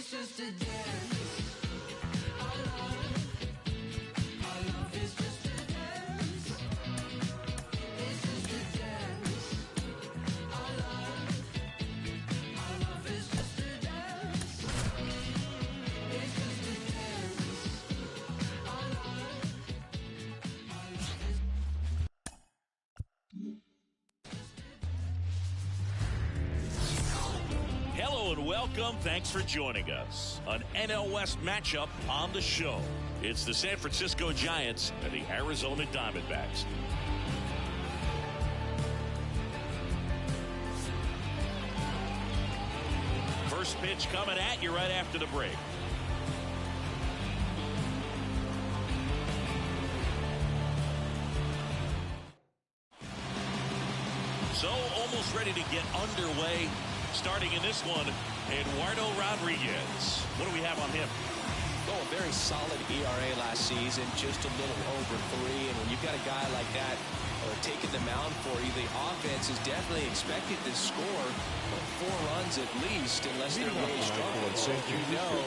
It's just a dance. Our love is just a dance. It's just a dance. Our love is just a dance. It's just a dance. Our love is. Hello and welcome. Thanks for joining us. An NL West matchup on the show. It's the San Francisco Giants and the Arizona Diamondbacks. First pitch coming at you right after the break. So almost ready to get underway. Starting in this one, Eduardo Rodriguez. What do we have on him? Oh, a very solid ERA last season, just a little over 3. And when you've got a guy like that taking the mound for you, the offense is definitely expected to score 4 runs at least, unless they're really struggling. So you know,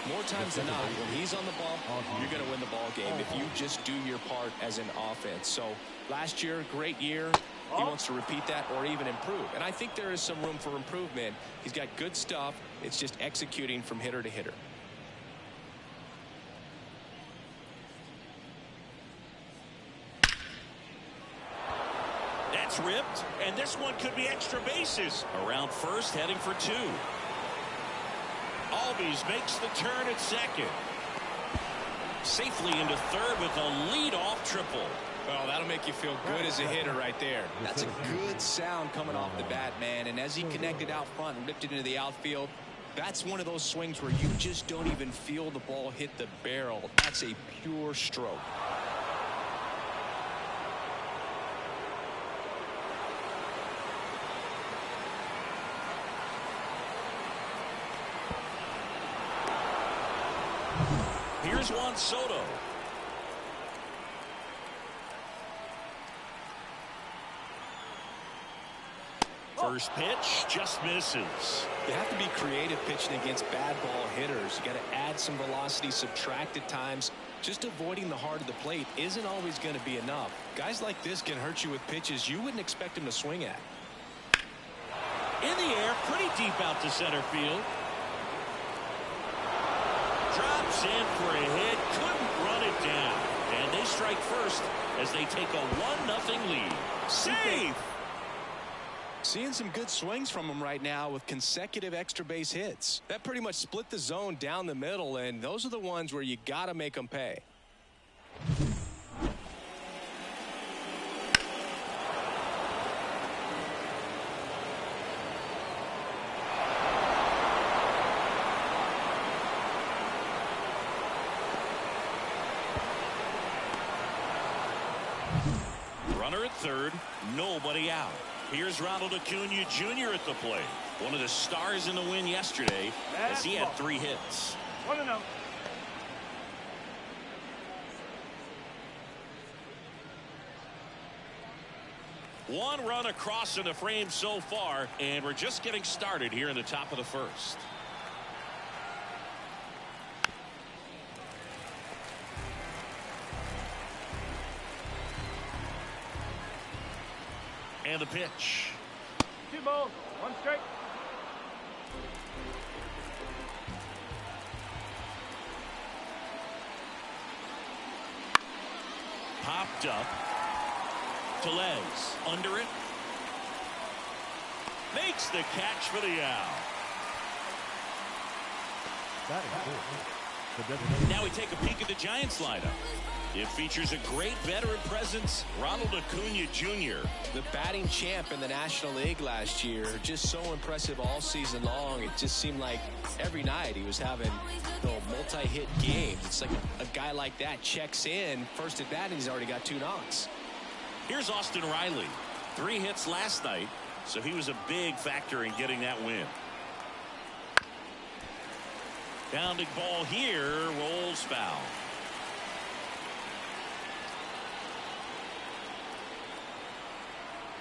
more times than not, when he's on the ball, you're going to win the ball game if you just do your part as an offense. So last year, great year. He wants to repeat that or even improve. And I think there is some room for improvement. He's got good stuff. It's just executing from hitter to hitter. That's ripped, and this one could be extra bases. Around first, heading for 2. Albies makes the turn at second. Safely into third with a leadoff triple. Well, that'll make you feel good as a hitter right there. That's a good sound coming off the bat, man. And as he connected out front and ripped it into the outfield, that's one of those swings where you just don't even feel the ball hit the barrel. That's a pure stroke. Here's Juan Soto. First pitch just misses. You have to be creative pitching against bad ball hitters. You got to add some velocity, subtract at times. Just avoiding the heart of the plate isn't always going to be enough. Guys like this can hurt you with pitches you wouldn't expect them to swing at. In the air, pretty deep out to center field. Drops in for a hit, couldn't run it down. And they strike first as they take a 1-0 lead. Safe! Seeing some good swings from him right now with consecutive extra base hits. That pretty much split the zone down the middle, and those are the ones where you got to make them pay. Runner at third, nobody out. Here's Ronald Acuna Jr. at the plate. One of the stars in the win yesterday as he had 3 hits. 1-0. One run across in the frame so far, and we're just getting started here in the top of the first. And the pitch. 2 balls, 1 strike. Popped up. Tellez under it. Makes the catch for the out. Now we take a peek at the Giants lineup. It features a great veteran presence, Ronald Acuna Jr. The batting champ in the National League last year, just so impressive all season long. It just seemed like every night he was having multi-hit games. It's like a guy like that checks in first at bat and he's already got 2 knocks. Here's Austin Riley. 3 hits last night, so he was a big factor in getting that win. Bounding ball here, rolls foul.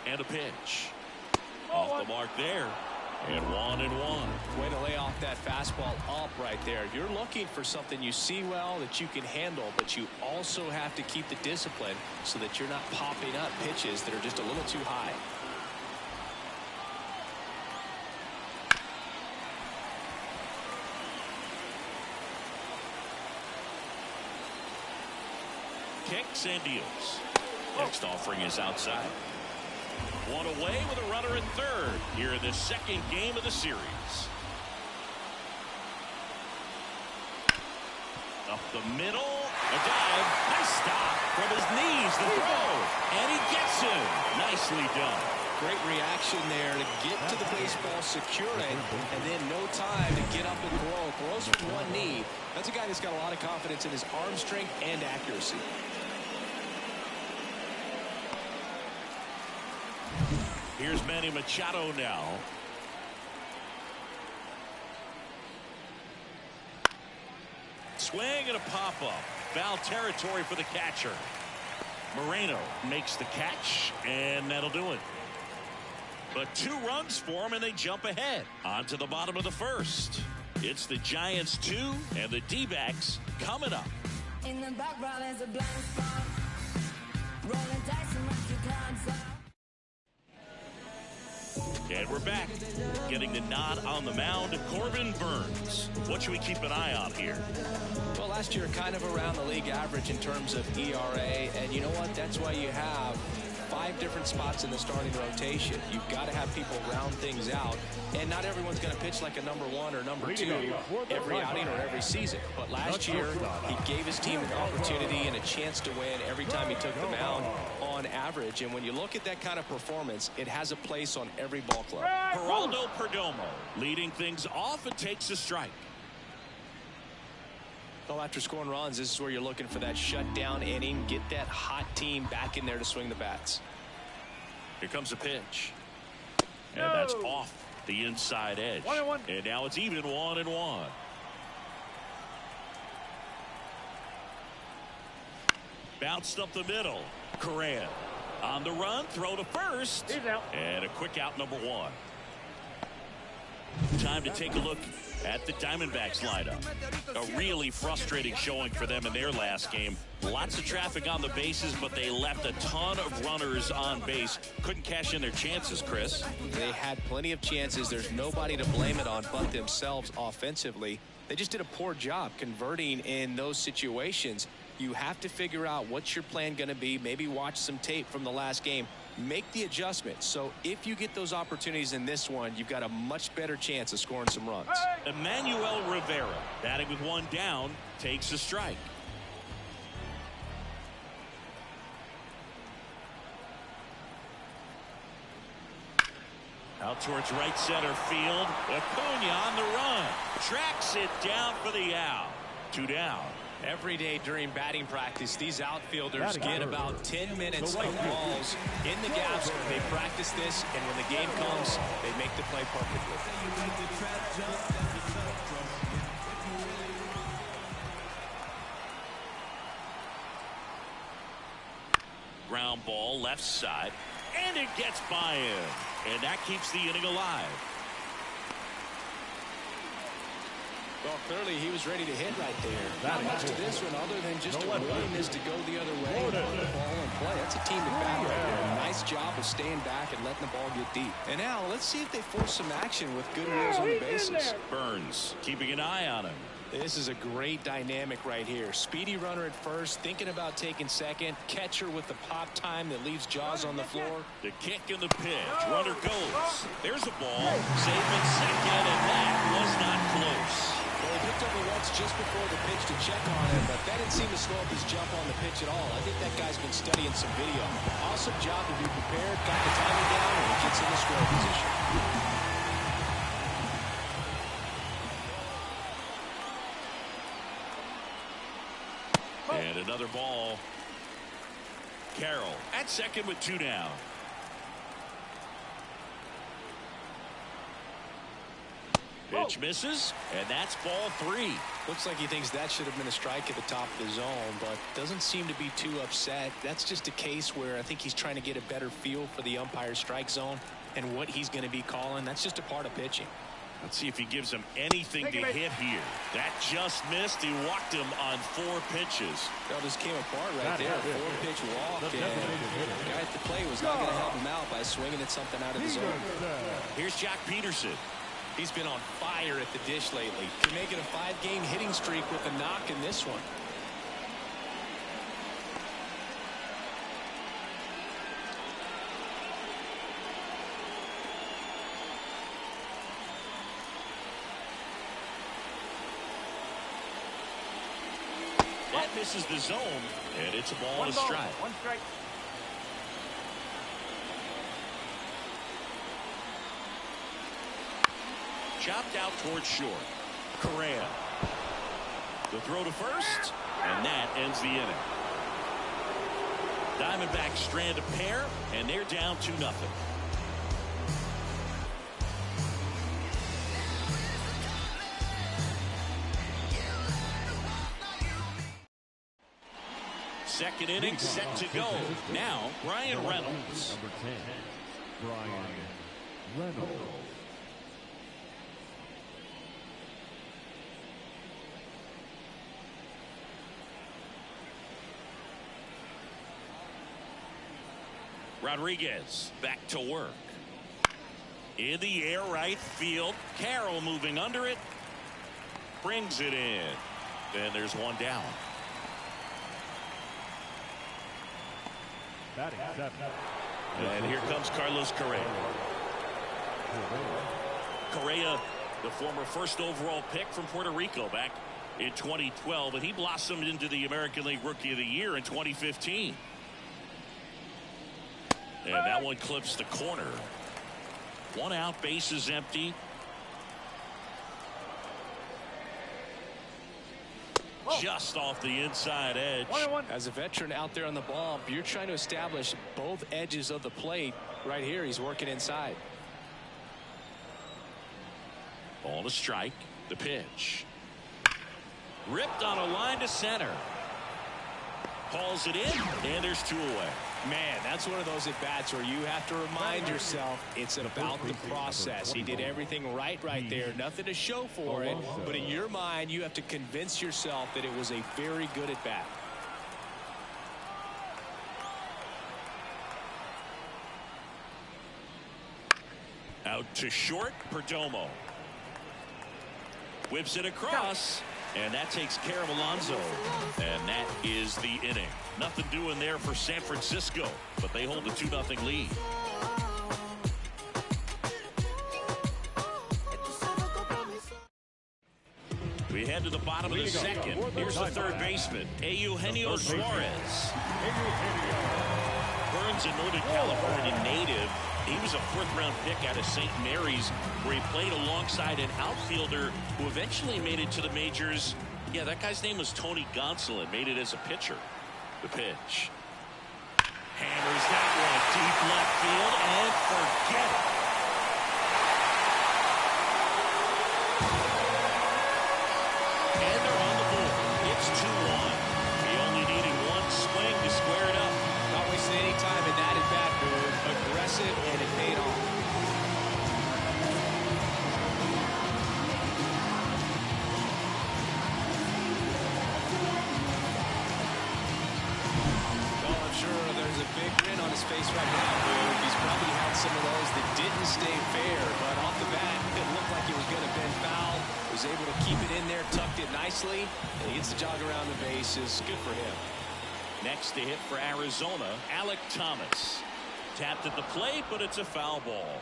And a pitch. Off the mark there. And 1-1. Way to lay off that fastball up right there. You're looking for something you see well that you can handle, but you also have to keep the discipline so that you're not popping up pitches that are just a little too high. Kicks and deals. Next offering is outside. One away with a runner at third here in the second game of the series. Up the middle, a dive, nice stop from his knees, the throw, and he gets him. Nicely done. Great reaction there to get to the baseball, secure it, and then no time to get up and throw. Throws from one knee. That's a guy that's got a lot of confidence in his arm strength and accuracy. Here's Manny Machado now. Swing and a pop-up. Foul territory for the catcher. Moreno makes the catch, and that'll do it. But 2 runs for him, and they jump ahead. On to the bottom of the first. It's the Giants 2 and the D-backs coming up. In the background is a blank spot. Rolling dice and make you climb up. And we're back. Getting the nod on the mound, Corbin Burns. What should we keep an eye on here? Well, last year kind of around the league average in terms of ERA, and you know what? That's why you have 5 different spots in the starting rotation. You've got to have people round things out, and not everyone's going to pitch like a number 1 or number 2 every outing or every season. But last year, he gave his team an opportunity and a chance to win every time he took the mound on average. And when you look at that kind of performance, it has a place on every ball club. Geraldo Perdomo leading things off and takes a strike. Well, after scoring runs, this is where you're looking for that shutdown inning. Get that hot team back in there to swing the bats. Here comes a pitch. And that's off the inside edge. 1-1. And now it's even 1-1. Bounced up the middle. Correa on the run. Throw to first. He's out. And a quick out, number 1. Time to take a look at the Diamondbacks lineup. A really frustrating showing for them in their last game. Lots of traffic on the bases, but they left a ton of runners on base. Couldn't cash in their chances, Chris. They had plenty of chances. There's nobody to blame it on but themselves offensively. They just did a poor job converting in those situations. You have to figure out what's your plan going to be. Maybe watch some tape from the last game. Make the adjustment. So if you get those opportunities in this one, you've got a much better chance of scoring some runs. Emmanuel Rivera, batting with 1 down, takes a strike. Out towards right center field. Acuna on the run. Tracks it down for the out. 2 down. Every day during batting practice, these outfielders get about 10 minutes of balls in the gaps. They practice this, and when the game comes, they make the play perfectly. Ground ball left side, and it gets by him. And that keeps the inning alive. Well, clearly he was ready to hit right there. Not much to this one other than just a willingness to go the other way and put the ball in play. That's a team at bat right there. Nice job of staying back and letting the ball get deep. And now let's see if they force some action with good wheels on the bases. Burns keeping an eye on him. This is a great dynamic right here. Speedy runner at first, thinking about taking second. Catcher with the pop time that leaves Jaws on the floor. The kick and the pitch. Runner goes. There's a ball. Saved in second, and that was not close. Well, he picked over once just before the pitch to check on him, but that didn't seem to slow up his jump on the pitch at all. I think that guy's been studying some video. Awesome job to be prepared, got the timing down, and he gets in the scoring position. And another ball. Carroll at second with 2 down. Pitch misses, and that's ball 3. Looks like he thinks that should have been a strike at the top of the zone, but doesn't seem to be too upset. That's just a case where I think he's trying to get a better feel for the umpire's strike zone and what he's going to be calling. That's just a part of pitching. Let's see if he gives him anything to hit here. That just missed. He walked him on 4 pitches. That just came apart right there. 4-pitch walk. And the guy at the plate was not going to help him out by swinging at something out of the zone. Here's Jock Peterson. He's been on fire at the dish lately. Can make it a 5-game hitting streak with a knock in this one. That misses the zone, and it's a ball and a strike. 1 strike. Chopped out towards short. Correa. The throw to first, and that ends the inning. Diamondbacks strand a pair, and they're down 2-0. Second inning set to go. Now, Brian Reynolds. Number 10, Brian Reynolds. Rodriguez back to work. In the air, right field. Carroll moving under it. Brings it in. Then there's one down. Batting 7. And here comes Carlos Correa. Correa, the former first overall pick from Puerto Rico back in 2012, and he blossomed into the American League Rookie of the Year in 2015. And that one clips the corner. 1 out, bases empty. Just off the inside edge. 1-1. As a veteran out there on the ball, you're trying to establish both edges of the plate. Right here, he's working inside. Ball to strike. The pitch. Ripped on a line to center. Hauls it in, and there's 2 away. Man, that's one of those at-bats where you have to remind yourself it's about the process. He did everything right there. Nothing to show for it, but in your mind, you have to convince yourself that it was a very good at-bat. Out to short, Perdomo. Whips it across, and that takes care of Alonso. And that is the inning. Nothing doing there for San Francisco, but they hold a 2-0 lead. We head to the bottom of the second. Here's the third baseman, Eugenio Suarez. Burns, a Northern California native. He was a 4th-round pick out of St. Mary's, where he played alongside an outfielder who eventually made it to the majors. Yeah, that guy's name was Tony Gonsolin, made it as a pitcher. The pitch. Hammers that one deep left field, and forget it. And they're on the board. It's 2-1. He only needed 1 swing to square it up. Not wasting any time in that at-bat move. Aggressive, and it paid off. Well, I'm sure there's a big grin on his face right now, dude. He's probably had some of those that didn't stay fair, but off the bat, it looked like it was going to bend foul. Was able to keep it in there, tucked it nicely, and he gets the jog around the bases. Good for him. Next to hit for Arizona, Alek Thomas. Tapped at the plate, but it's a foul ball.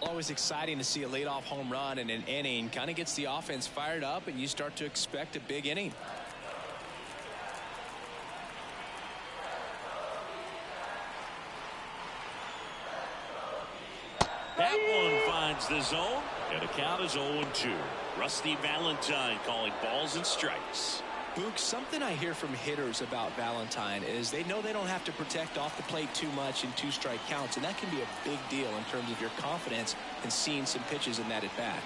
Always exciting to see a leadoff home run in an inning. Kind of gets the offense fired up, and you start to expect a big inning. That one finds the zone, and the count is 0-2. Rusty Valentine calling balls and strikes. Boog, something I hear from hitters about Valentine is they know they don't have to protect off the plate too much in 2-strike counts, and that can be a big deal in terms of your confidence in seeing some pitches in that at bat.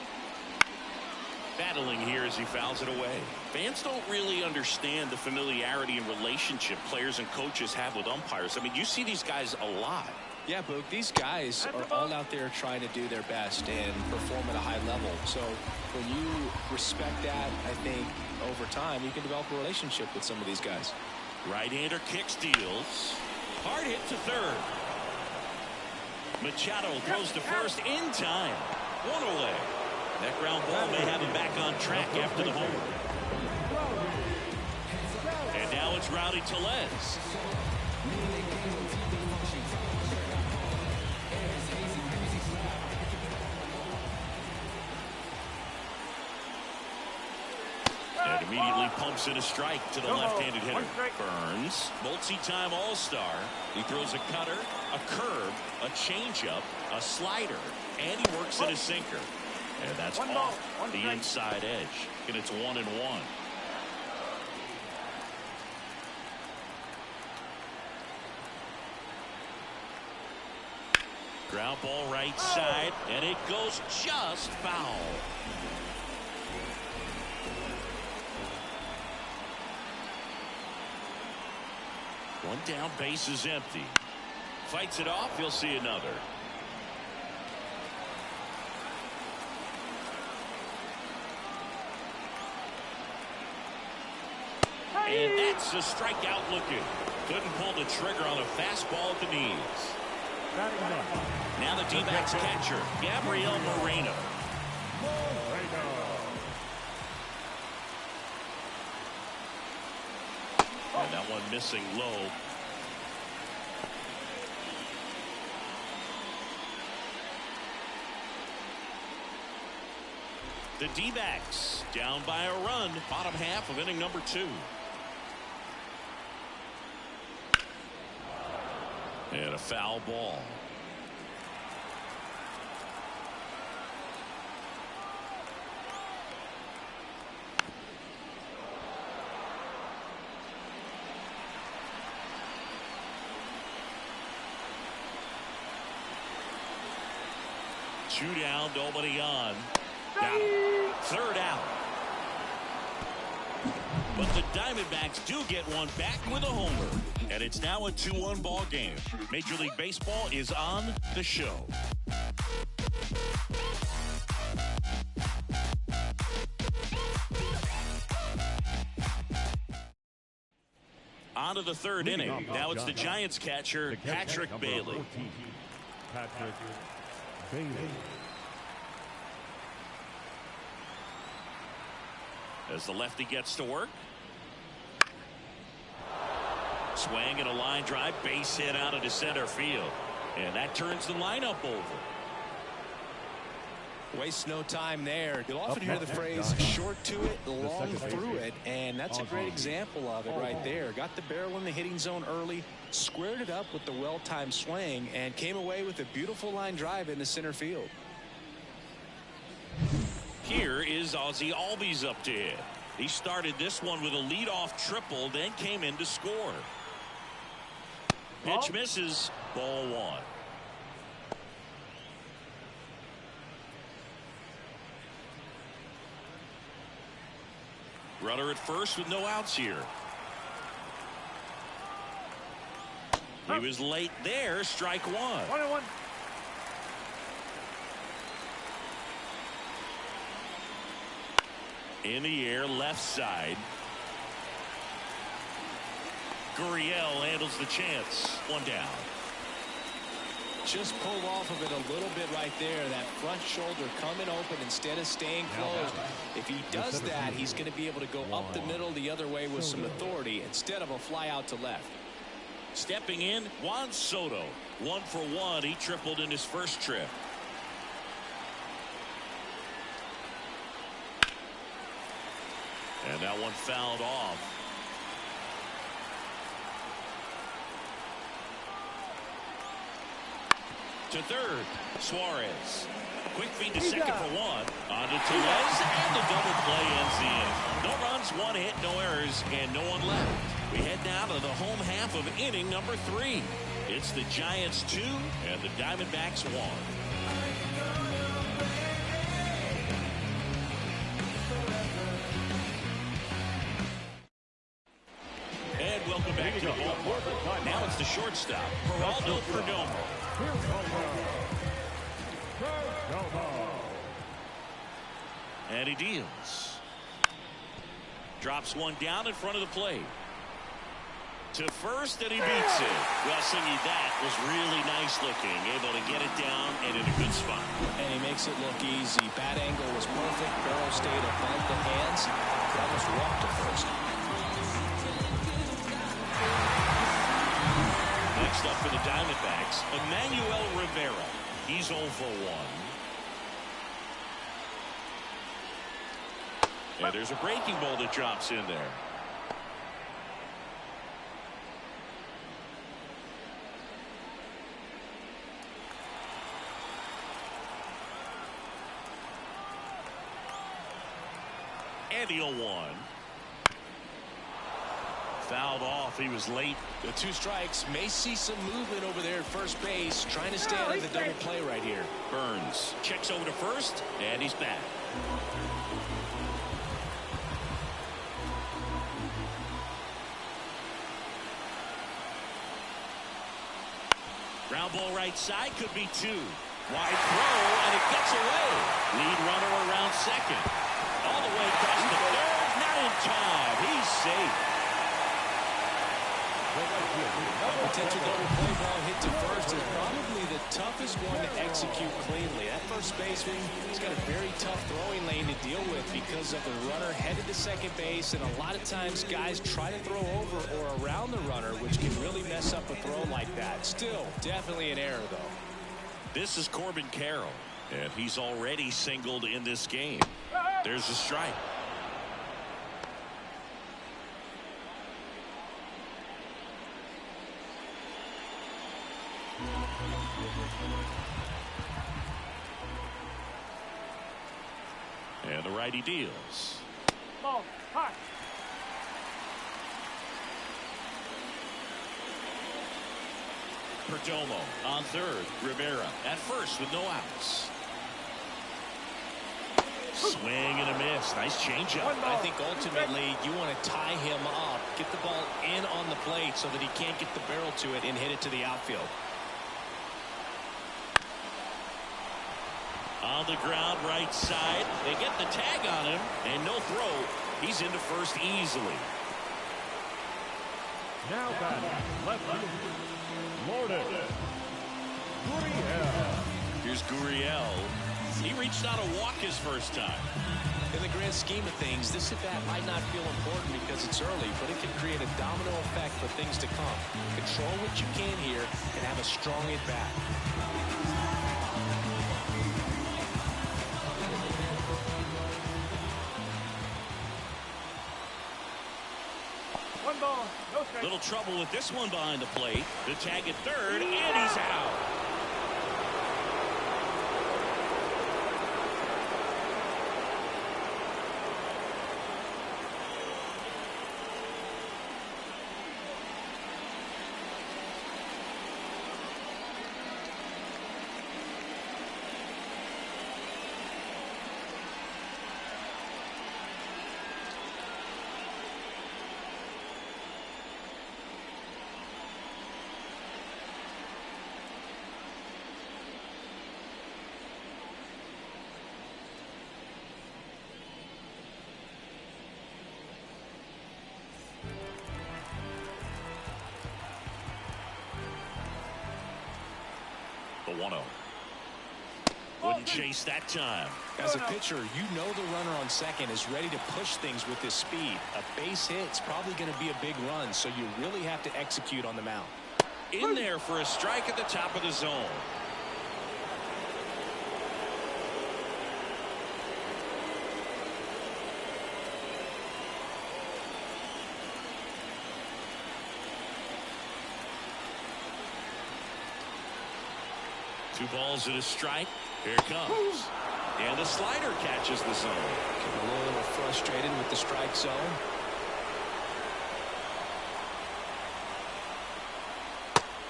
Battling here as he fouls it away. Fans don't really understand the familiarity and relationship players and coaches have with umpires. I mean, you see these guys a lot. Yeah, Boog, these guys are all out there trying to do their best and perform at a high level. So when you respect that, I think over time you can develop a relationship with some of these guys. Right-hander kick steals. Hard hit to third. Machado throws to first in time. One away. That ground ball may have him back on track after the homer. And now it's Rowdy Tellez. And immediately pumps in a strike to the left-handed hitter. Burns, multi-time All-Star. He throws a cutter, a curve, a changeup, a slider, and he works in a sinker. And that's off the inside edge. And it's 1-1. Ground ball right side, and it goes just foul. One down, base is empty. Fights it off, you'll see another. And that's a strikeout looking. Couldn't pull the trigger on a fastball at the knees. Now the D-backs catcher, Gabriel Moreno. And that one missing low. The D-backs down by a run, bottom half of inning number 2. And a foul ball. Two down, nobody on. Got him. Third out. But the Diamondbacks do get one back with a homer. And it's now a 2-1 ball game. Major League Baseball is on the show. On to the third inning. Now it's the Giants catcher, Patrick Bailey. Patrick Bailey. As the lefty gets to work. Swing and a line drive, base hit out into center field. And that turns the lineup over. Waste no time there. You'll often hear the phrase short to it, long through it, and that's a great example of it right there. Got the barrel in the hitting zone early, squared it up with the well-timed swing, and came away with a beautiful line drive into center field. Here is Ozzie Albies up to hit. He started this one with a leadoff triple, then came in to score. Pitch misses, ball 1. Runner at first with no outs here. He was late there, strike 1. 1-1. In the air, left side. Gurriel handles the chance. One down. Just pulled off of it a little bit right there. That front shoulder coming open instead of staying closed. If he does that, he's going to be able to go up the middle the other way with some authority instead of a fly out to left. Stepping in, Juan Soto. 1 for 1. He tripled in his first trip. And that one fouled off. To third, Suarez. Quick feed to second for one. On to Tellez, and the double play ends the inning. No runs, one hit, no errors, and no one left. We head now to the home half of inning number 3. It's the Giants 2 and the Diamondbacks 1. And welcome back to the ballpark. Now it's the shortstop, Geraldo Perdomo. And he deals. Drops one down in front of the plate. To first, and he beats it. Well, Singy, that was really nice looking. Able to get it down and in a good spot. And he makes it look easy. Bat angle was perfect. Barrel stayed above the hands. He almost walked to first. Next up for the Diamondbacks, Emmanuel Rivera. He's 0 for 1. And there's a breaking ball that drops in there. And the 0-1. Fouled off. He was late. The 2 strikes. May see some movement over there at first base. Trying to stay out of the double play right here. Burns checks over to first, and he's back. Ground ball right side, could be 2. Wide throw, and it gets away. Lead runner around second. All the way across the third, not in time. He's safe. Potential double play ball hit to first is probably the toughest one to execute cleanly. That first baseman, he's got a very tough throwing lane to deal with because of the runner headed to second base, and a lot of times guys try to throw over or around the runner, which can really mess up a throw like that. Still, definitely an error, though. This is Corbin Carroll, and he's already singled in this game. There's a strike. And the righty deals. Ball, hot. Perdomo on third. Rivera at first with no outs. Swing and a miss. Nice changeup. I think ultimately you want to tie him up, get the ball in on the plate so that he can't get the barrel to it and hit it to the outfield. On the ground, right side. They get the tag on him, and no throw. He's into first easily. Now batting, lefty, Lourdes Gurriel. Here's Gurriel. He reached out a walk his first time. In the grand scheme of things, this at-bat might not feel important because it's early, but it can create a domino effect for things to come. Control what you can here and have a strong at-bat. One ball, no strike. Little trouble with this one behind the plate. The tag at third, and he's out. The 1-0. Wouldn't chase that time. As a pitcher, you know the runner on second is ready to push things with his speed. A base hit's probably going to be a big run, so you really have to execute on the mound. In there for a strike at the top of the zone. Two balls and a strike. Here it comes. And the slider catches the zone. Getting a little frustrated with the strike zone.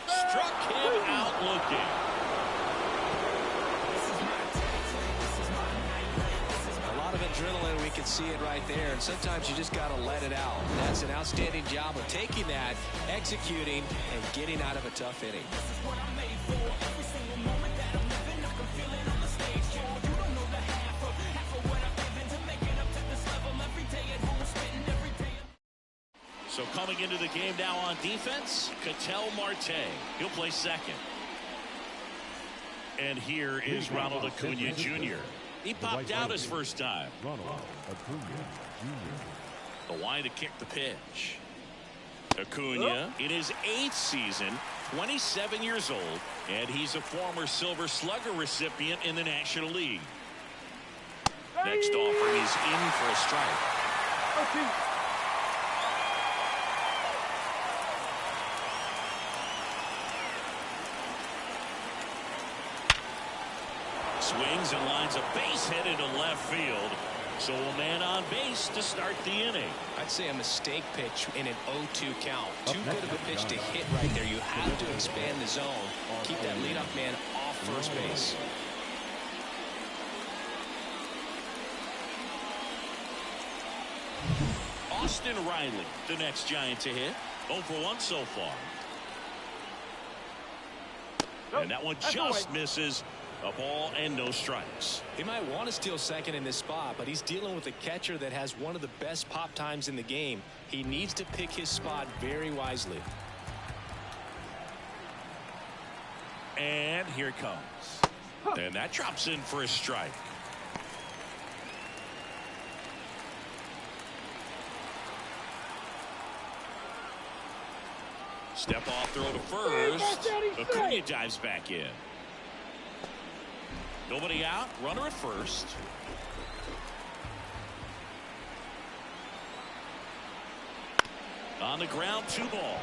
Struck him out looking. A lot of adrenaline, we can see it right there, and sometimes you just got to let it out. That's an outstanding job of taking that, executing, and getting out of a tough inning. So coming into the game now on defense, Ketel Marte. He'll play second. And here is Ronald Acuna Jr. He popped out his first time. Ronald Acuna Jr. The line to kick the pitch. Acuna in his 8th season, 27 years old, and he's a former Silver Slugger recipient in the National League. Next offering is in for a strike. Swings and lines a base hit into left field. So a man on base to start the inning. I'd say a mistake pitch in an 0-2 count. Too good of a pitch to hit right there. You have to expand the zone. Keep that leadoff man off first base. Austin Riley, the next Giant to hit. 0 for 1 so far. And that one just misses. A ball and no strikes. He might want to steal second in this spot, but he's dealing with a catcher that has one of the best pop times in the game. He needs to pick his spot very wisely. And here it comes. And that drops in for a strike. Step off throw to first. Acuna dives back in. Nobody out. Runner at first. On the ground, 2 ball.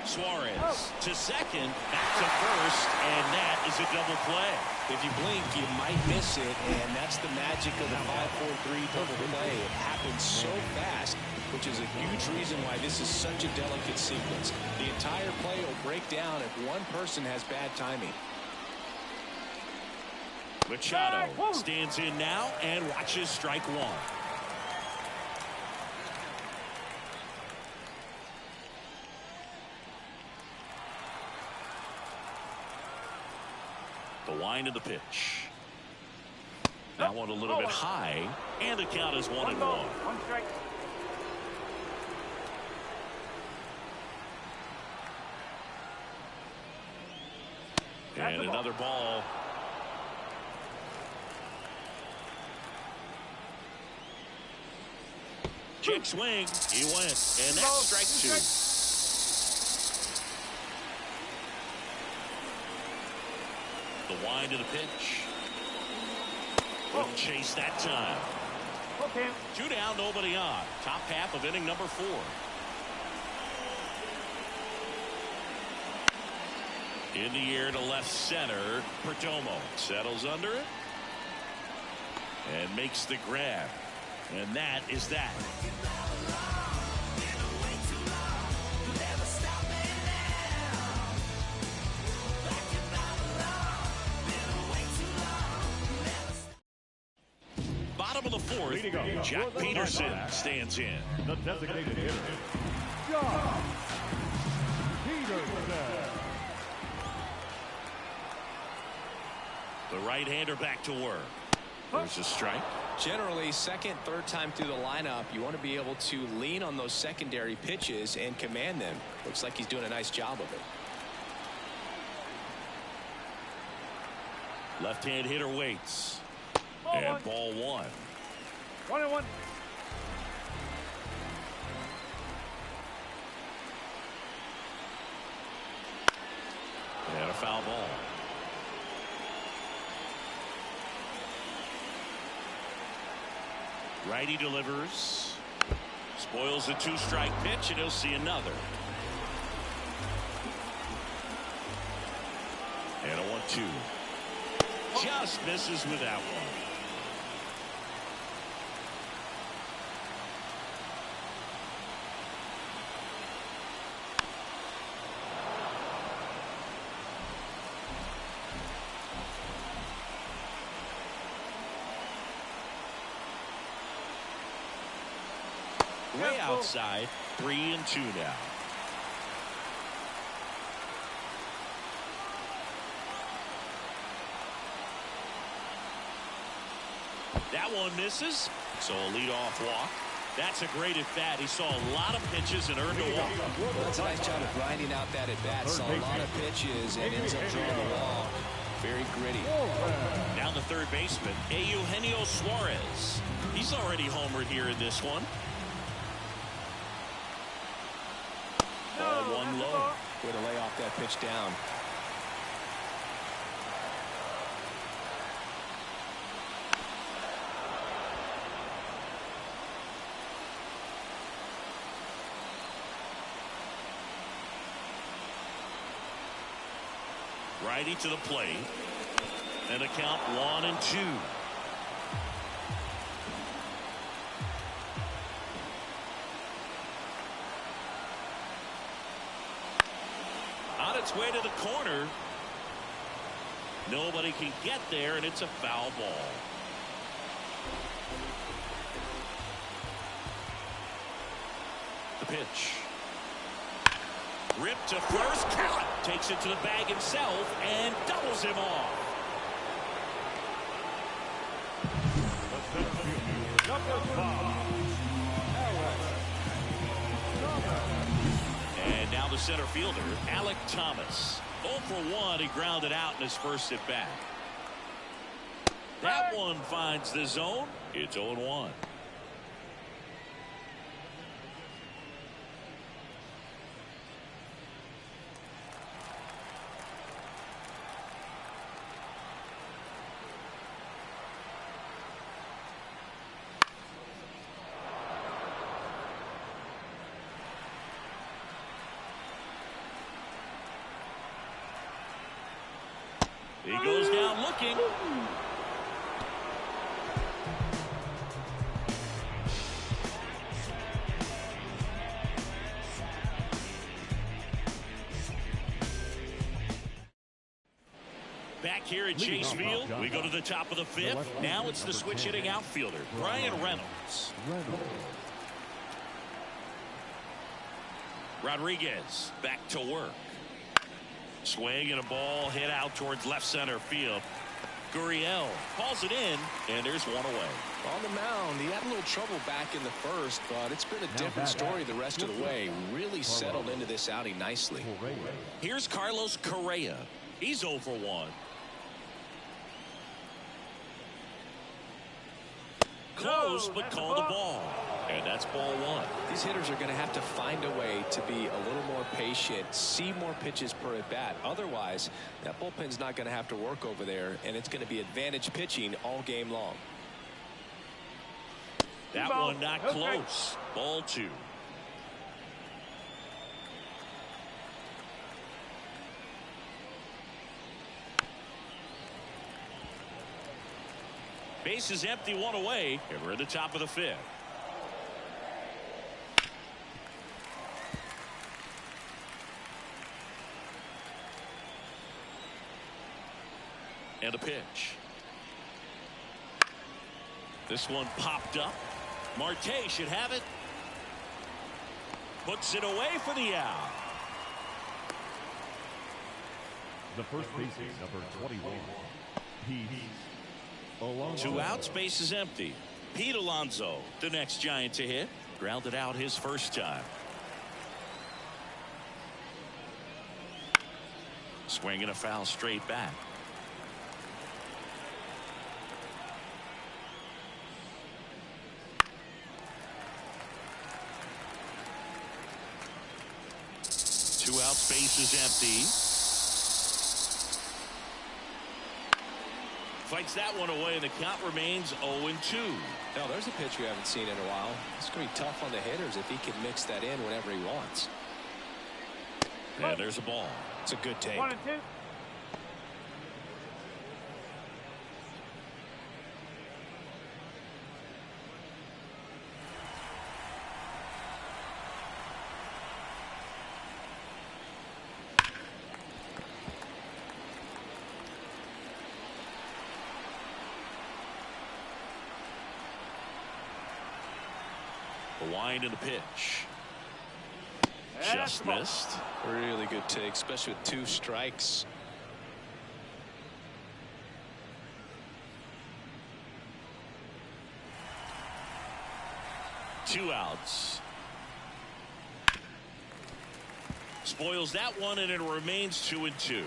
Suarez to second, back to first, and that is a double play. If you blink, you might miss it, and that's the magic of the 5-4-3 double play. It happens so fast, which is a huge reason why this is such a delicate sequence. The entire play will break down if one person has bad timing. Machado stands in now and watches strike 1. The wind of the pitch. That one a little bit high, and the count is 1-1. One strike. And another ball. Check swing. He went. And that's strike 2. The wind of the pitch. Couldn't chase that time. Okay. 2 down, nobody on. Top half of inning number 4. In the air to left center. Perdomo settles under it. And makes the grab. And that is that. Bottom of the 4th, Jack Peterson stands in. The designated hitter, Jack Peterson. The right-hander back to work. There's a strike. Generally, second, third time through the lineup, you want to be able to lean on those secondary pitches and command them. Looks like he's doing a nice job of it. Left-hand hitter waits. And ball 1. 1-1. And a foul ball. Righty delivers. Spoils a 2-strike pitch, and he'll see another. And a 1-2. just misses with that one. Way outside, 3-2 now. That one misses, so a leadoff walk. That's a great at-bat. He saw a lot of pitches and earned a walk. That's a nice job of grinding out that at-bat. Saw a lot of pitches and ends up drawing the walk. Very gritty. Down the third baseman, Eugenio Suarez. He's already homered here in this one. Ball one low. Way to lay off that pitch down. Righty to the plate. And a count 1-2. On its way to the corner. Nobody can get there, and it's a foul ball. The pitch. Ripped to first. Count. Takes it to the bag himself and doubles him off. And now the center fielder, Alec Thomas. 0 for 1. He grounded out in his first at bat. That one finds the zone. It's 0-1. He goes down looking. Back here at Chase Field, we go to the top of the fifth. Now it's the switch hitting outfielder, Brian Reynolds. Rodriguez back to work. Swing and a ball hit out towards left center field. Gurriel calls it in, and there's one away. On the mound, he had a little trouble back in the first, but it's been a different story the rest of the way. Really settled into this outing nicely. Here's Carlos Correa. He's 0 for 1. Close, but called the ball. And that's ball one. These hitters are going to have to find a way to be a little more patient, see more pitches per at bat. Otherwise, that bullpen's not going to have to work over there, and it's going to be advantage pitching all game long. That one not close. Ball two. Base is empty, one away, and we're at the top of the fifth. And a pitch. This one popped up. Marte should have it. Puts it away for the out. The first baseman, number 21. Two outs, base is empty. Pete Alonso, the next Giant to hit. Grounded out his first time. Swinging a foul straight back. Two outs, base is empty. Fights that one away, and the count remains 0-2. Now, there's a pitch we haven't seen in a while. It's going to be tough on the hitters if he can mix that in whenever he wants. Yeah, there's a ball. It's a good take. 1-2. wind in the pitch. Just missed. Really good take, especially with 2 strikes. Two outs. Spoils that one, and it remains 2-2.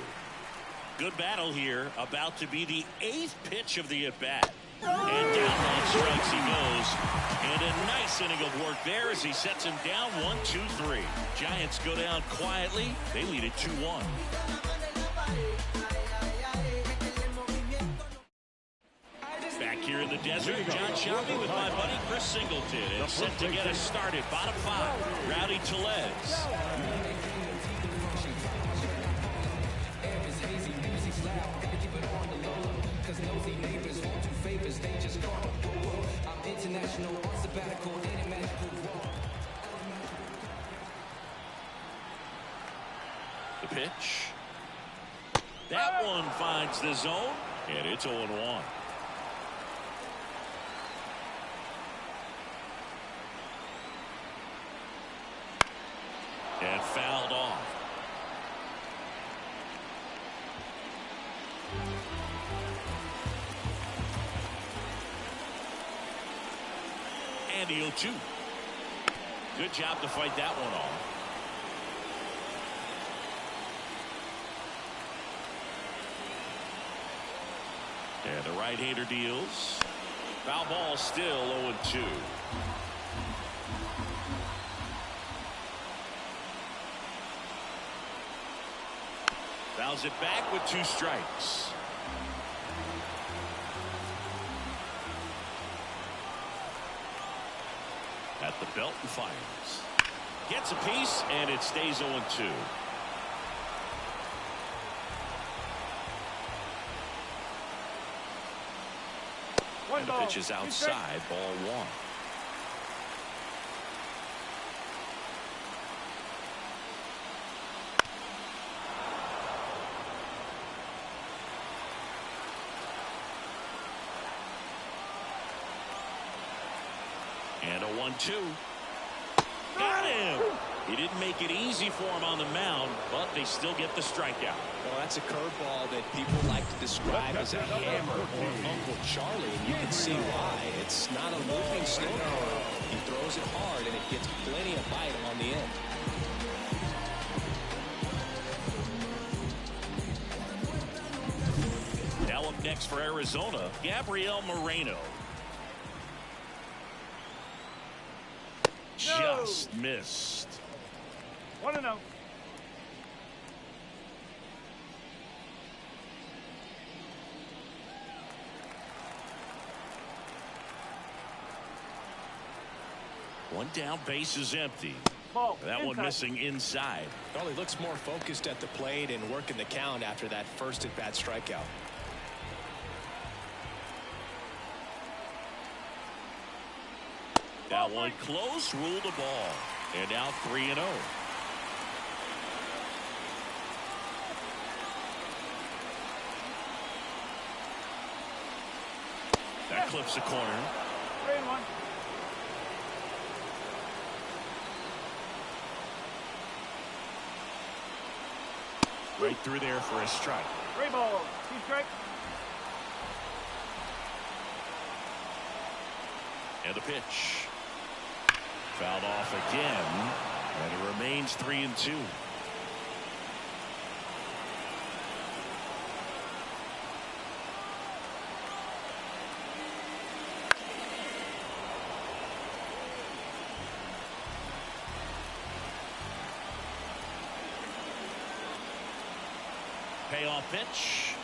Good battle here. About to be the 8th pitch of the at-bat. And down on strikes he goes. And a nice inning of work there as he sets him down 1-2-3. Giants go down quietly. They lead it 2-1. Back here in the desert, John Shelby with my buddy Chris Singleton. And set to get us started. Bottom 5, Rowdy Tellez. The pitch. That one finds the zone, and it's 0-1. And fouled off. And the 0-2. Good job to fight that one off. And the right-hander deals. Foul ball, still 0-2. Fouls it back with 2 strikes. At the belt and fires. Gets a piece, and it stays 0-2. And the pitch is outside, ball 1. And a 1-2. Got him. He didn't make it easy for him on the mound, but they still get the strikeout. Well, that's a curveball that people like to describe as a hammer or Uncle Charlie, and you can see why. It's not a looping slow curve. He throws it hard, and it gets plenty of bite on the end. Now up next for Arizona, Gabriel Moreno. Just missed. 1-0. One down, base is empty. Ball. That one missing inside. Well, he looks more focused at the plate and working the count after that first at-bat strikeout. That one close, ruled the ball. And now 3-0. That clips the corner. 3-1. Right through there for a strike. 3 balls. 2 strikes. And the pitch. Fouled off again. And it remains 3-2. Payoff pitch.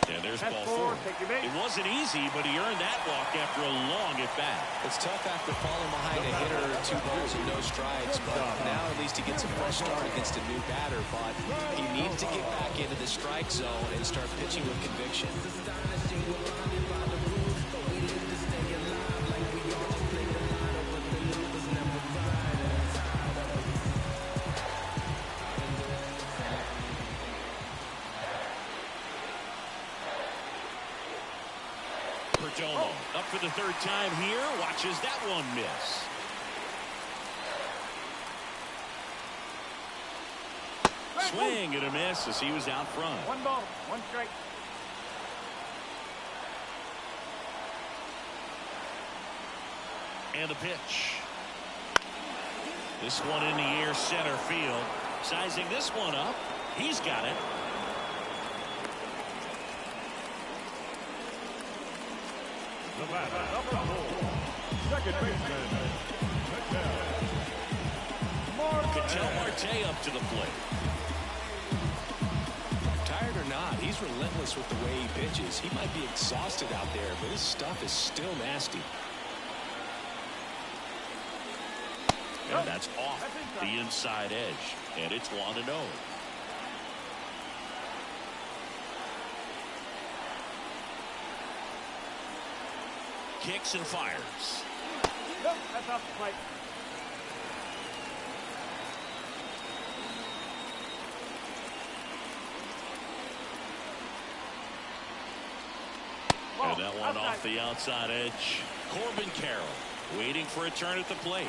And there's That's ball 4. Take your base. It wasn't easy, but he earned that walk after a long at bat. It's tough after falling behind a hitter, 2 balls and no strikes, but now at least he gets a fresh start against a new batter. But he needs to get back into the strike zone and start pitching with conviction. Perdomo up for the 3rd time here. Watches that one miss. swing and a miss as he was out front. One ball, one strike. And the pitch. This one in the air, center field. Sizing this one up. He's got it. The batter, number 4, second baseman, Ketel Marte up to the plate. Tired or not, he's relentless with the way he pitches. He might be exhausted out there, but his stuff is still nasty. And that's off the inside edge. And it's 1-0. Kicks and fires. Nope, that's off the plate. And that one off the outside edge. Corbin Carroll waiting for a turn at the plate.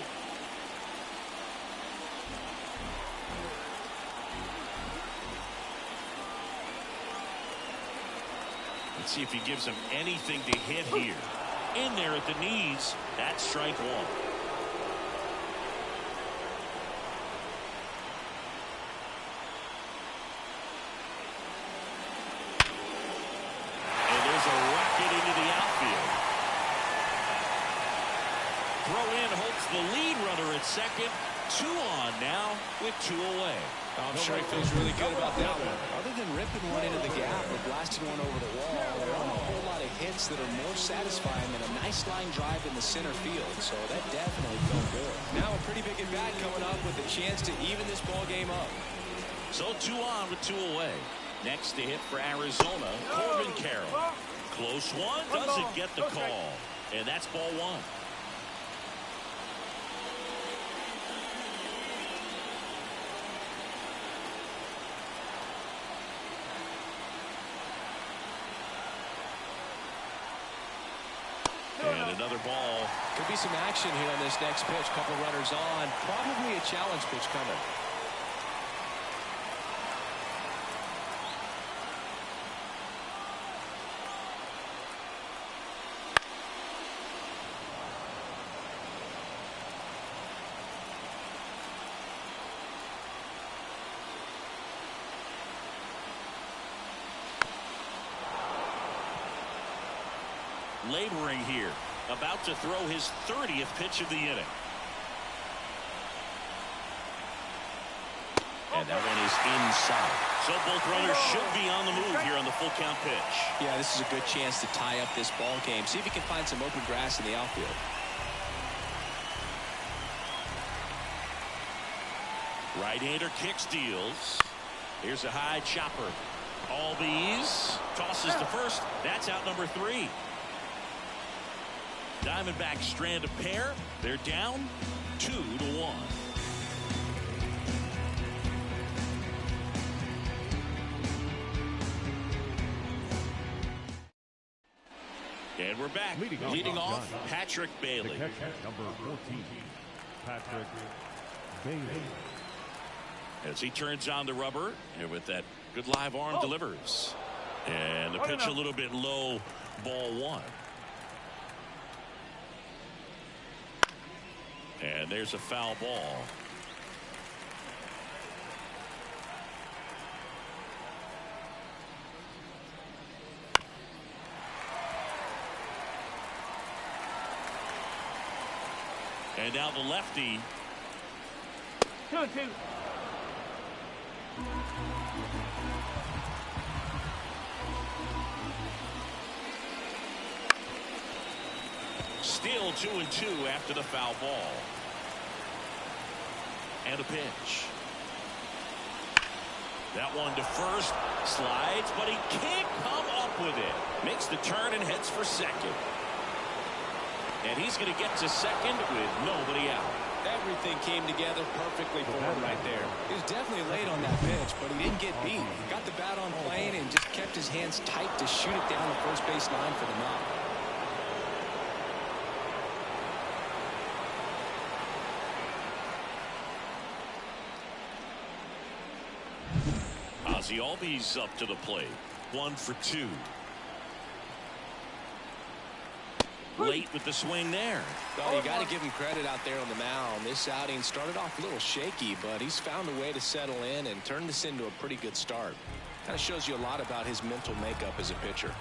Let's see if he gives him anything to hit here. In there at the knees. That's strike one. And there's a rocket into the outfield. Throw in hopes the lead runner at second. 2 on now with 2 away. I'm sure he feels really good about that one. Other than ripping one into the gap or blasting one over the wall, there aren't a whole lot of hits that are more satisfying than a nice line drive in the center field. So that definitely felt good. Now a pretty big at bat coming up with a chance to even this ball game up. So 2 on with 2 away. Next to hit for Arizona, Corbin Carroll. Close one, doesn't get the call. And that's ball 1. And another ball. Could be some action here on this next pitch. Couple runners on. Probably a challenge pitch coming. Laboring here, about to throw his 30th pitch of the inning. And that one is inside. So both runners should be on the move here on the full count pitch. Yeah, this is a good chance to tie up this ball game. See if he can find some open grass in the outfield. Right-hander kicks, deals. Here's a high chopper. Albies tosses to first. That's out number 3. Diamondbacks strand a pair. They're down 2-1. And we're back. Leading off, Patrick Bailey. the catcher, number 14, Patrick Bailey. As he turns on the rubber, and with that good live arm delivers. And the pitch a little bit low, ball 1. And there's a foul ball. And now the lefty. 2-2. Still 2-2 after the foul ball. And a pitch. That one to first. Slides, but he can't come up with it. Makes the turn and heads for second. And he's going to get to second with nobody out. Everything came together perfectly for him right there. He was definitely late on that pitch, but he didn't get beat. Got the bat on plane and just kept his hands tight to shoot it down the first base line for the knock. Ozzie Albies up to the plate. 1 for 2. Late with the swing there. Well, you got to give him credit out there on the mound. This outing started off a little shaky, but he's found a way to settle in and turn this into a pretty good start. Kind of shows you a lot about his mental makeup as a pitcher.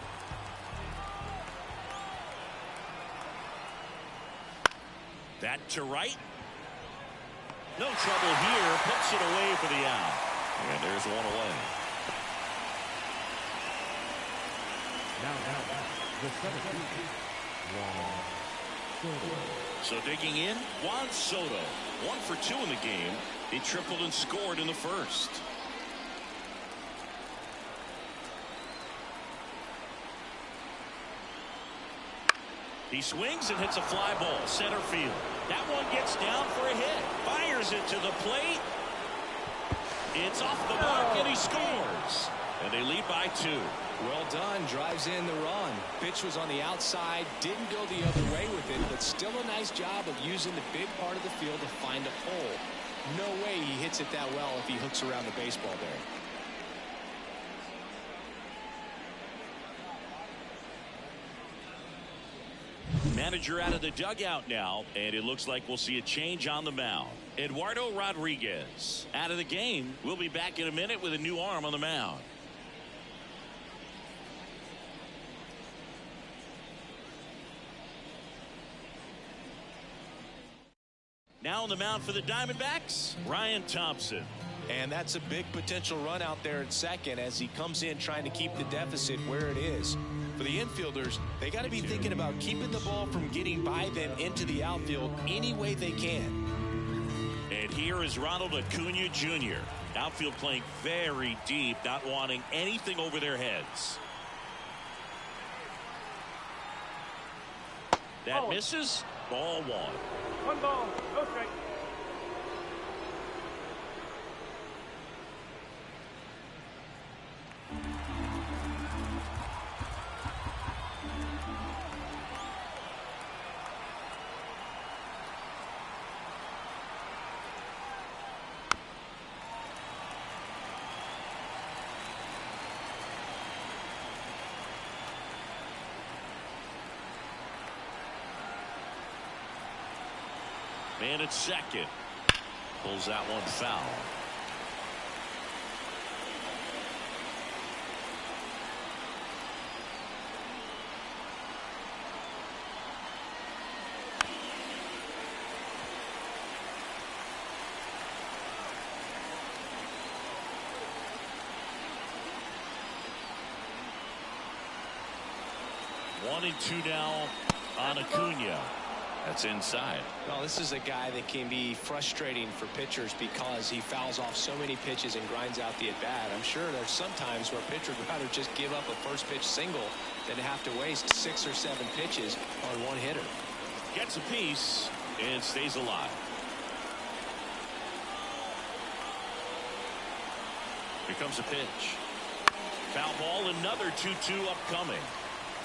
That to right. No trouble here. Puts it away for the out. And there's one away. Now, the 17th. So digging in, Juan Soto. 1 for 2 in the game. He tripled and scored in the first. He swings and hits a fly ball center field. That one gets down for a hit. Fires it to the plate. It's off the mark and he scores. And they lead by 2. Well done. Drives in the run. Pitch was on the outside. Didn't go the other way with it, but still a nice job of using the big part of the field to find a hole. No way he hits it that well if he hooks around the baseball there. Manager out of the dugout now, and it looks like we'll see a change on the mound. Eduardo Rodriguez out of the game. We'll be back in a minute with a new arm on the mound. Now on the mound for the Diamondbacks, Ryan Thompson. And that's a big potential run out there at second as he comes in trying to keep the deficit where it is. For the infielders, they got to be thinking about keeping the ball from getting by them into the outfield any way they can. And here is Ronald Acuna Jr. Outfield playing very deep, not wanting anything over their heads. That misses. Ball 1. 1 ball, no strike. Man at second. Pulls that one foul. One and 2 now on Acuna. That's inside. Well, this is a guy that can be frustrating for pitchers because he fouls off so many pitches and grinds out the at-bat. I'm sure there's some times where a pitcher would rather just give up a first pitch single than have to waste 6 or 7 pitches on one hitter. Gets a piece and stays alive. Here comes a pitch. Foul ball, another 2-2 upcoming.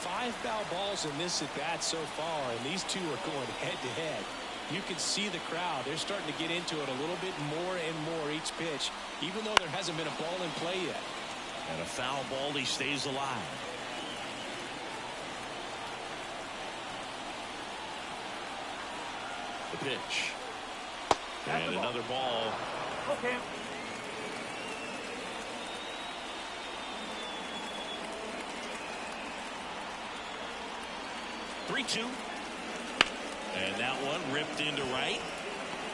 5 foul balls in this at bat so far, and these two are going head to head. You can see the crowd. They're starting to get into it a little bit more and more each pitch, even though there hasn't been a ball in play yet. And a foul ball, he stays alive. The pitch. And another ball. Okay. Three-two. And that one ripped into right.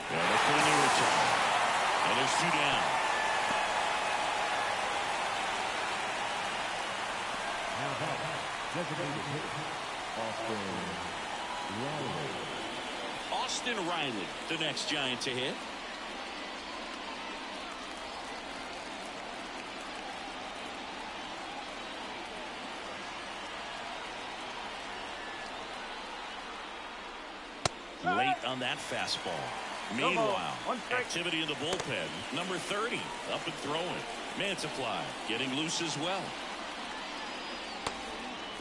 And Acuna retired. And there's 2 down. Now back, designated hitter, Austin Riley, the next Giant to hit. Late on that fastball. Meanwhile, activity in the bullpen. Number 30 up and throwing. Mantiply getting loose as well.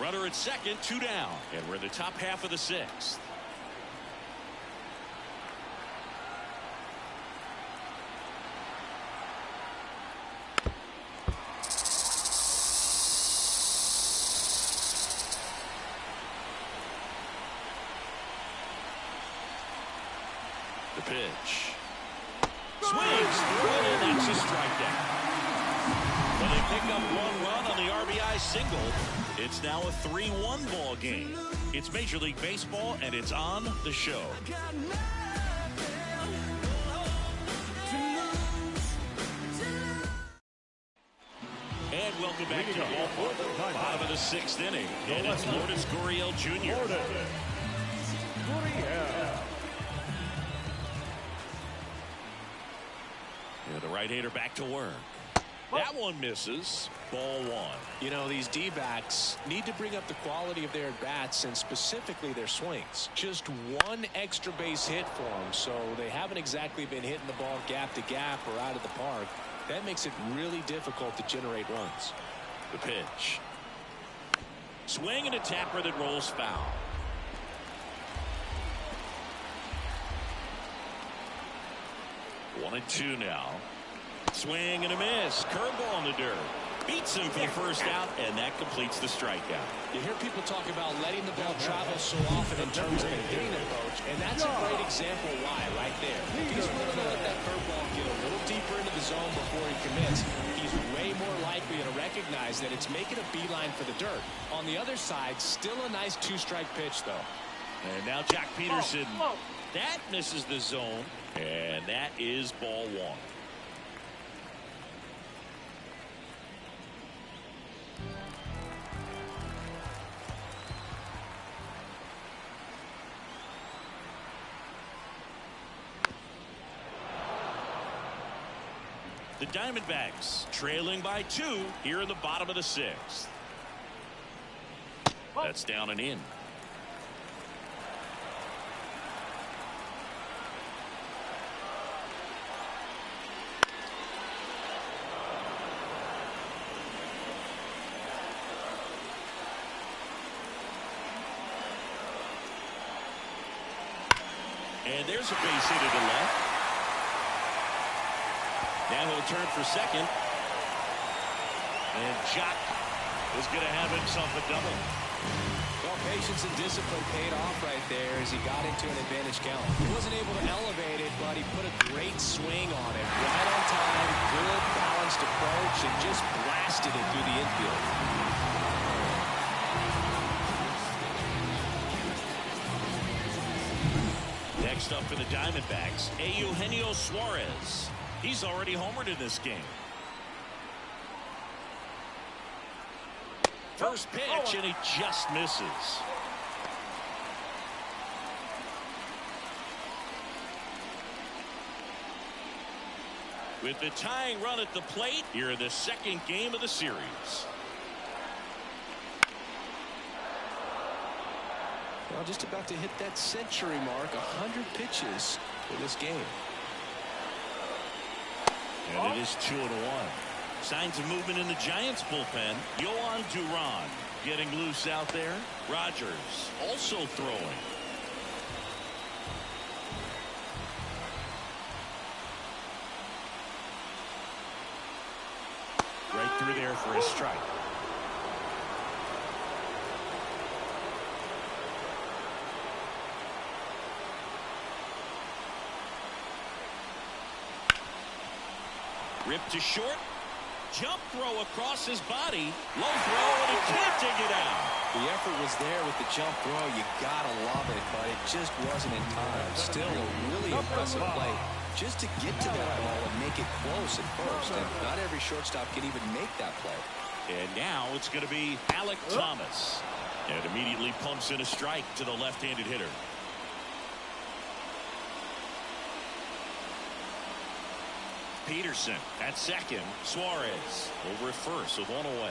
Runner at second, 2 down. And we're in the top half of the 6th. pitch. Swings through it, and that's a strikeout. When they pick up 1 run on the RBI single, it's now a 3-1 ball game. It's Major League Baseball, and it's on the show. And welcome back to the ballpark. Bottom of the 6th inning, and it's Lourdes Gurriel Jr. Yeah, the right-hander back to work. That one misses. Ball 1. You know, these D-backs need to bring up the quality of their at-bats and specifically their swings. Just one extra base hit for them, so they haven't exactly been hitting the ball gap to gap or out of the park. That makes it really difficult to generate runs. The pitch. Swing and a tapper that rolls foul. One and two now. Swing and a miss. Curveball in the dirt. Beats him for the first out, and that completes the strikeout. You hear people talk about letting the ball travel so often in terms of a hitting approach, and that's a great example why right there. If he's willing to let that curveball get a little deeper into the zone before he commits, he's way more likely to recognize that it's making a beeline for the dirt. On the other side, still a nice 2-strike pitch, though. And now Jack Peterson. That misses the zone, and that is ball 1. The Diamondbacks trailing by 2 here in the bottom of the 6th. That's down and in. And there's a base hit to the left. Now he'll turn for second. And Jock is going to have himself a double. Well, patience and discipline paid off right there as he got into an advantage count. He wasn't able to elevate it, but he put a great swing on it. Right on time, good balanced approach, and just blasted it through the infield. Next up for the Diamondbacks, Eugenio Suarez. He's already homered in this game. First pitch, and he just misses. With the tying run at the plate, here in the 2nd game of the series. Well, just about to hit that century mark, 100 pitches for this game. And it is 2-1. Signs of movement in the Giants bullpen. Yohan Duran getting loose out there. Rogers also throwing. Right through there for a strike. Ripped to short. Jump throw across his body. Low throw, and he can't dig it out. The effort was there with the jump throw. You gotta love it, but it just wasn't in time. Still a really impressive play just to get to that ball and make it close at first. And not every shortstop can even make that play. And now it's going to be Alec Thomas. And immediately pumps in a strike to the left-handed hitter. Peterson at second. Suarez over at first with one away.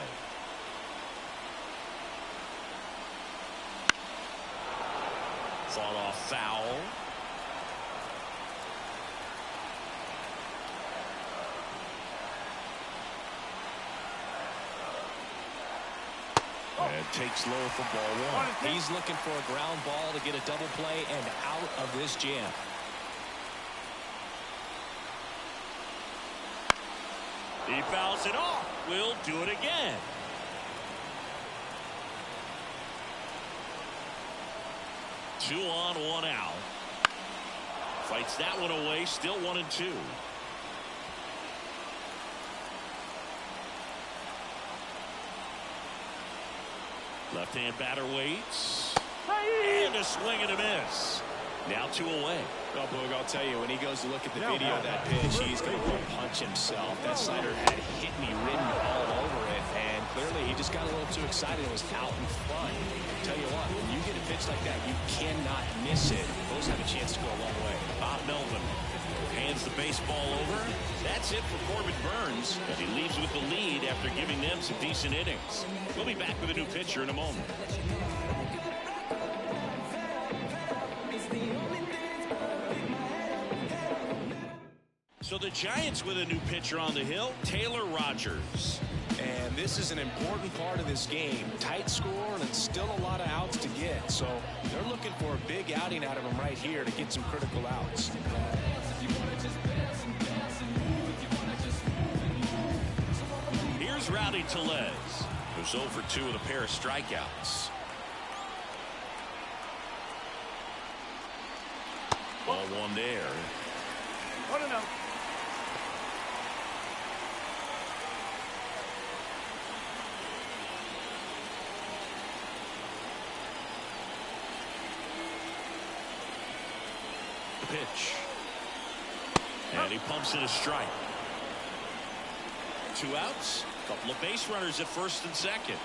Fought off foul. And takes low for ball 1. He's looking for a ground ball to get a double play and out of this jam. He fouls it off. We'll do it again. Two on, one out. Fights that one away. Still 1-2. Left-hand batter waits. And a swing and a miss. Now 2 away. Well, Boog, I'll tell you, when he goes to look at the video of that pitch, he's going to want to punch himself. That slider had hit me written all over it, and clearly he just got a little too excited and was out in front. I'll tell you what, when you get a pitch like that, you cannot miss it. Those have a chance to go a long way. Bob Melvin hands the baseball over. That's it for Corbin Burns, and he leaves with the lead after giving them some decent innings. We'll be back with a new pitcher in a moment. So the Giants with a new pitcher on the hill, Taylor Rogers. And this is an important part of this game. Tight score and still a lot of outs to get. So they're looking for a big outing out of him right here to get some critical outs. Here's Rowdy Tellez, who's 0 for 2 with a pair of strikeouts. Ball 1 there. 1-0. Pitch. And he pumps it a strike. 2 outs. Couple of base runners at first and second.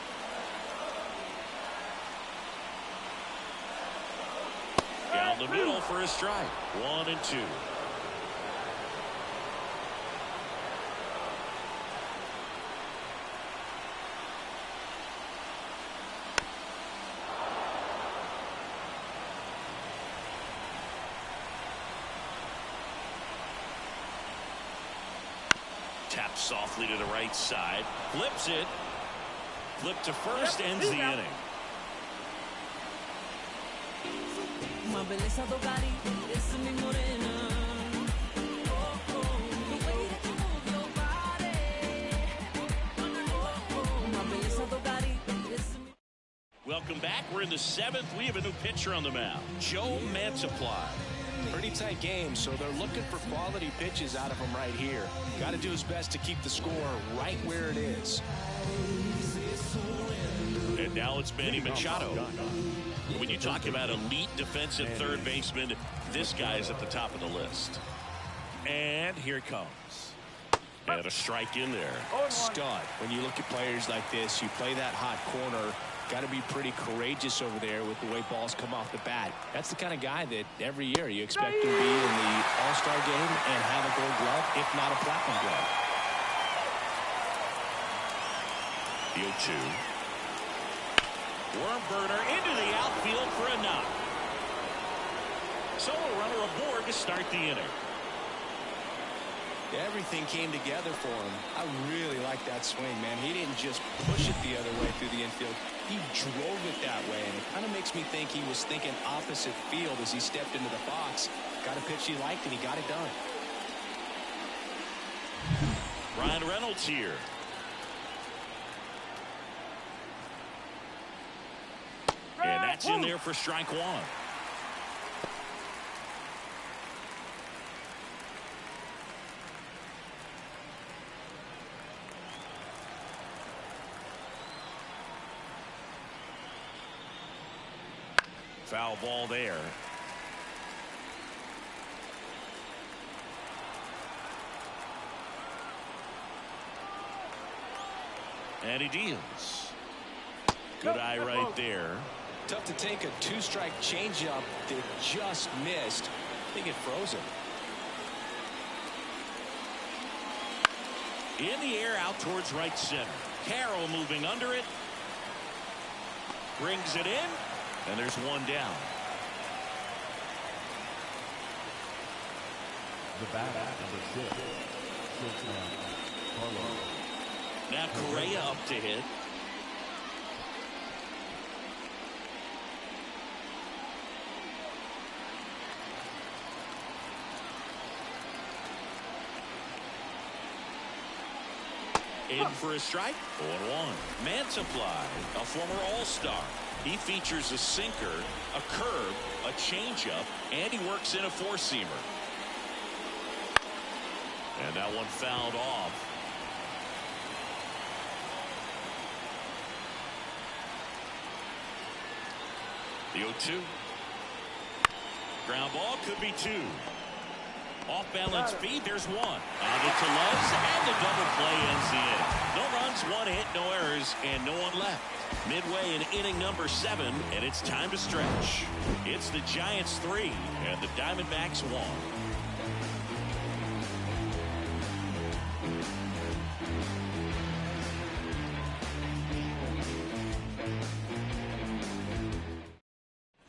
Down the middle for a strike. 1-2. Taps softly to the right side. Flips it. Flip to first. Ends the inning. Welcome back. We're in the 7th. We have a new pitcher on the mound, Joe Mantiply. Pretty tight game, so they're looking for quality pitches out of him right here. Got to do his best to keep the score right where it is. And now it's Manny Machado. When you talk about elite defensive third baseman, this guy is at the top of the list. And here it comes. And a strike in there. Stud. When you look at players like this, you play that hot corner. Got to be pretty courageous over there with the way balls come off the bat. That's the kind of guy that every year you expect to be in the All-Star game and have a gold glove, if not a platinum glove. The 0-2. Worm burner into the outfield for a knock. So a runner aboard to start the inning. Everything came together for him. I really like that swing, man. He didn't just push it the other way through the infield. He drove it that way, and it kind of makes me think he was thinking opposite field as he stepped into the box. Got a pitch he liked, and he got it done. Ryan Reynolds here. And that's in there for strike 1. Foul ball there. And he deals. Good eye right there. Tough to take a 2-strike changeup that just missed. I think it froze him. In the air out towards right center. Carroll moving under it. Brings it in. And there's one down. The batter, number 6. Carlos. Now Correa up to hit. In for a strike. 0-1. Mantiply, a former All-Star. He features a sinker, a curve, a changeup, and he works in a four-seamer. And that one fouled off. The 0-2. Ground ball could be two. Off balance feed, there's one. On it to Loves, and the double play ends the inning. No runs, one hit, no errors, and no one left. Midway in inning number 7, and it's time to stretch. It's the Giants 3 and the Diamondbacks 1.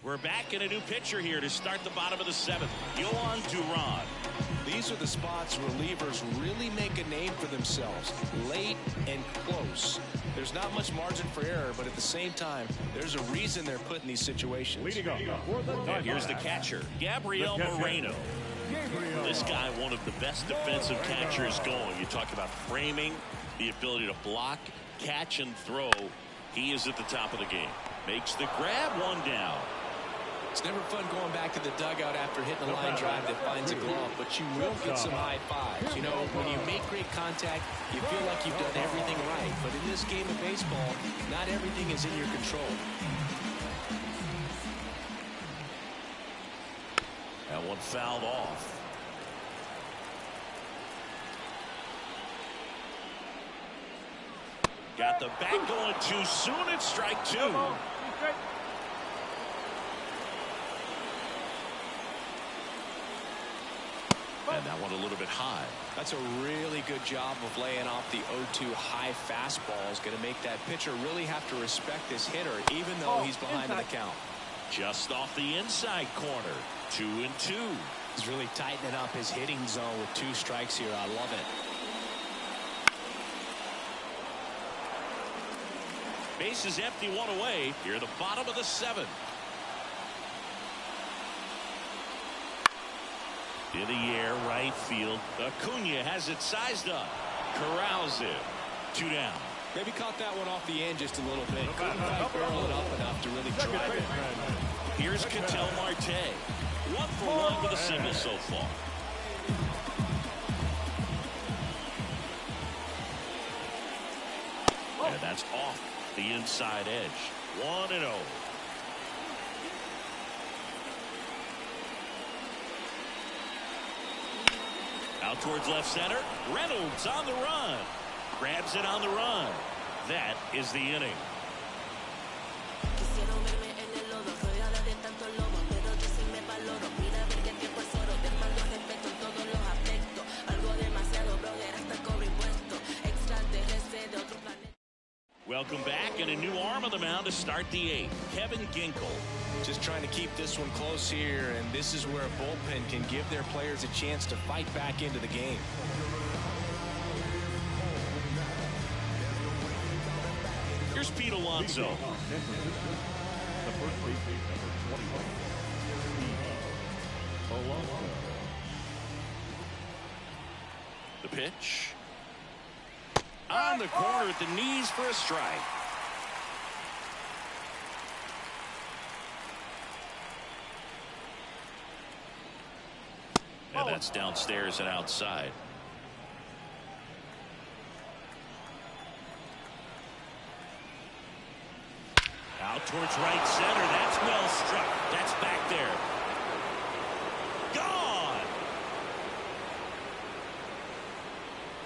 We're back in a new pitcher here to start the bottom of the 7th. Yohan Duran. These are the spots relievers really make a name for themselves. Late and close. There's not much margin for error, but at the same time, there's a reason they're put in these situations. Leading off for the And here's the catcher, Gabriel Moreno. This guy, one of the best defensive catchers going. You talk about framing, the ability to block, catch, and throw. He is at the top of the game. Makes the grab, one down. It's never fun going back to the dugout after hitting a line drive that finds a glove, but you will get some high fives. You know, when you make great contact, you feel like you've done everything right. But in this game of baseball, not everything is in your control. That one fouled off. Got the bat going too soon. It's strike 2. And that one a little bit high. That's a really good job of laying off the 0-2 high fastball. Is going to make that pitcher really have to respect this hitter, even though he's behind in the count. Just off the inside corner. 2-2. He's really tightening up his hitting zone with 2 strikes here. I love it. Base is empty, one away. Here at the bottom of the 7th. In the air, right field. Acuna has it sized up. Corrals it. 2 down. Maybe caught that one off the end just a little bit. Couldn't quite barrel it up enough to really drive it. Here's Ketel Marte. 1 for 1 with a single so far. And that's off the inside edge. 1-0. Out towards left center. Reynolds on the run. Grabs it on the run. That is the inning. Welcome back, and a new arm on the mound to start the 8th. Kevin Ginkel. Just trying to keep this one close here, and this is where a bullpen can give their players a chance to fight back into the game. Here's Pete Alonso. The first baseman, number 21. Alonso. The pitch. On the corner at the knees for a strike. And that's downstairs and outside. Out towards right center. That's well struck. That's back there. Gone.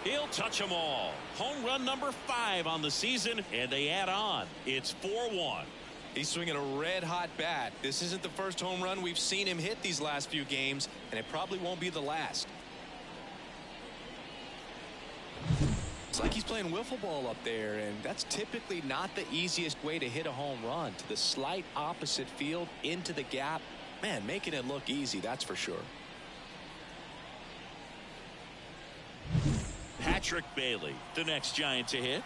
He'll touch them all. Home run number 5 on the season, and they add on. It's 4-1. He's swinging a red-hot bat. This isn't the first home run we've seen him hit these last few games, and it probably won't be the last. It's like he's playing wiffle ball up there, and that's typically not the easiest way to hit a home run. To the slight opposite field, into the gap. Man, making it look easy, that's for sure. Patrick Bailey, the next Giant to hit.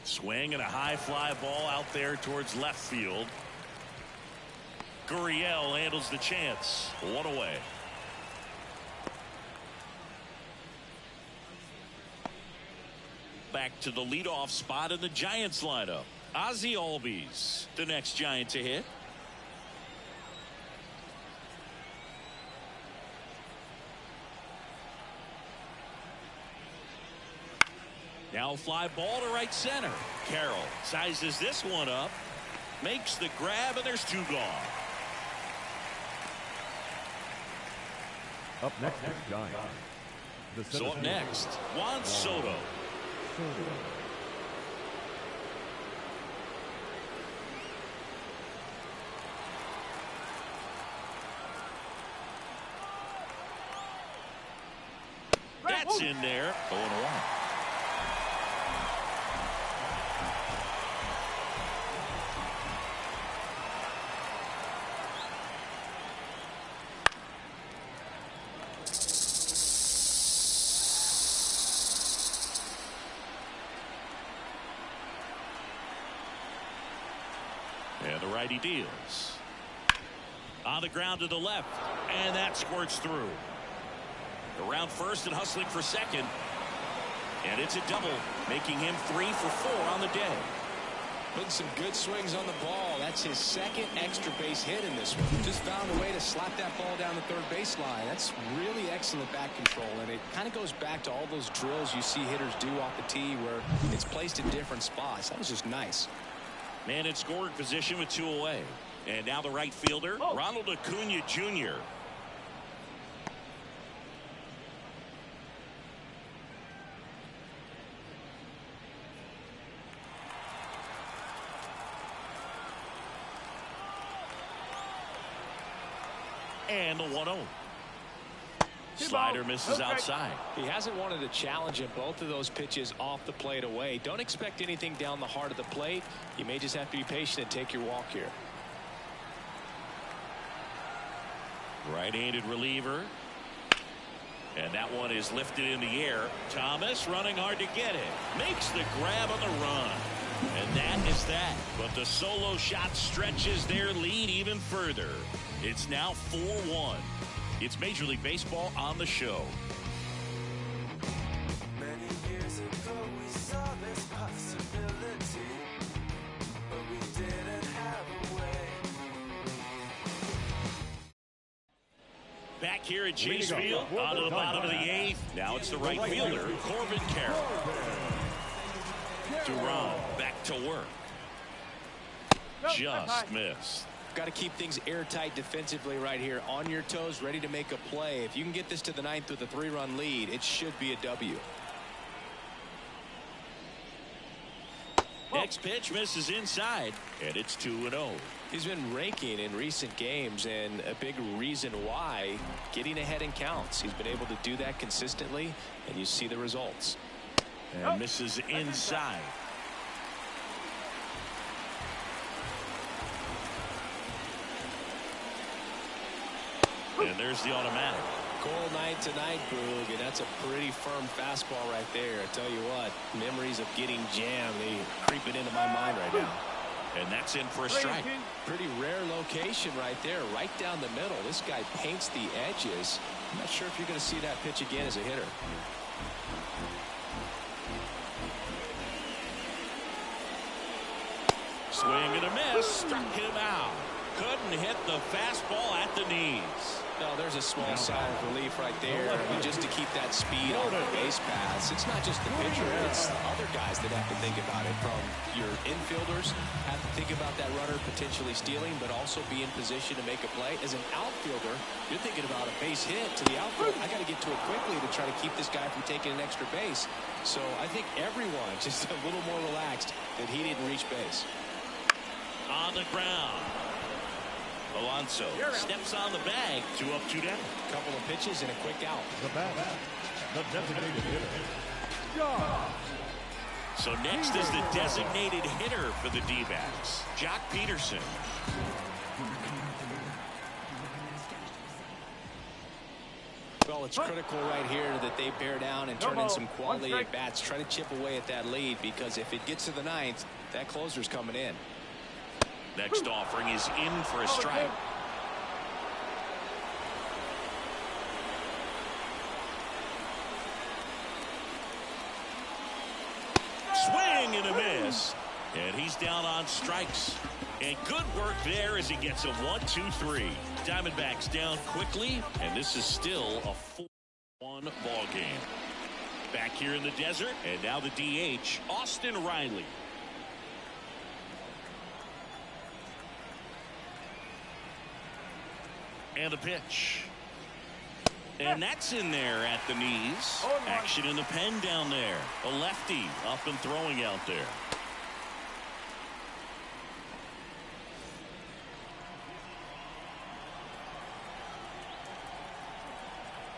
Swing and a high fly ball out there towards left field. Gurriel handles the chance. 1 away. back to the leadoff spot in the Giants lineup. Ozzie Albies, the next Giant to hit. Now fly ball to right center. Carroll sizes this one up, makes the grab, and there's two gone. Up next, Giants. So up next, Juan Soto. That's in there. 0-1. And the righty deals. On the ground to the left. And that squirts through. Around first and hustling for second. And it's a double, making him 3 for 4 on the day. Putting some good swings on the ball. That's his second extra base hit in this one. Just found a way to slap that ball down the third baseline. That's really excellent bat control, and it kind of goes back to all those drills you see hitters do off the tee where it's placed in different spots. That was just nice. Man in scoring position with 2 away. And now the right fielder, Ronald Acuna Jr. And the 1-0. Slider misses outside. He hasn't wanted a challenge in both of those pitches off the plate away. Don't expect anything down the heart of the plate. You may just have to be patient and take your walk here. Right-handed reliever. And that one is lifted in the air. Thomas running hard to get it. Makes the grab on the run. And that is that. But the solo shot stretches their lead even further. It's now 4-1. It's Major League Baseball on the show. Many years ago we saw this possibility, but we didn't have a way. Back here at Chase Field, onto the bottom of the 8th. Now it's the right fielder, Corbin Carroll. Duran back to work. Just missed. Got to keep things airtight defensively right here. On your toes, ready to make a play. If you can get this to the 9th with a 3-run lead, it should be a W. Next pitch misses inside, and it's 2-0. He's been raking in recent games, and a big reason why, getting ahead in counts. He's been able to do that consistently, and you see the results. And misses inside. And there's the automatic. Cold night tonight, Boog, and that's a pretty firm fastball right there. I tell you what, memories of getting jammed, they creeping into my mind right now. And that's in for a strike. Pretty rare location right there, right down the middle. This guy paints the edges. I'm not sure if you're going to see that pitch again as a hitter. Swing and a miss. Struck him out. Couldn't hit the fastball at the knees. No, there's a small sigh of relief right there. I mean, just to keep that speed on the base paths. It's not just the pitcher, it's the other guys that have to think about it. From your infielders have to think about that runner potentially stealing, but also be in position to make a play. As an outfielder, you're thinking about a base hit to the outfield. I got to get to it quickly to try to keep this guy from taking an extra base. So I think everyone just a little more relaxed that he didn't reach base. On the ground. Alonso steps on the bag. 2 up, 2 down. Couple of pitches and a quick out. The bat, the designated hitter. So next is the designated hitter for the D-backs, Jock Peterson. Well, it's critical right here that they bear down and turn in some quality at bats. Try to chip away at that lead, because if it gets to the 9th, that closer's coming in. Next offering is in for a strike. Swing and a miss. And he's down on strikes. And good work there as he gets a 1-2-3. Diamondbacks down quickly, and this is still a 4-1 ball game. Back here in the desert, and now the DH, Austin Riley. And the pitch. And that's in there at the knees. Action in the pen down there. A lefty up and throwing out there.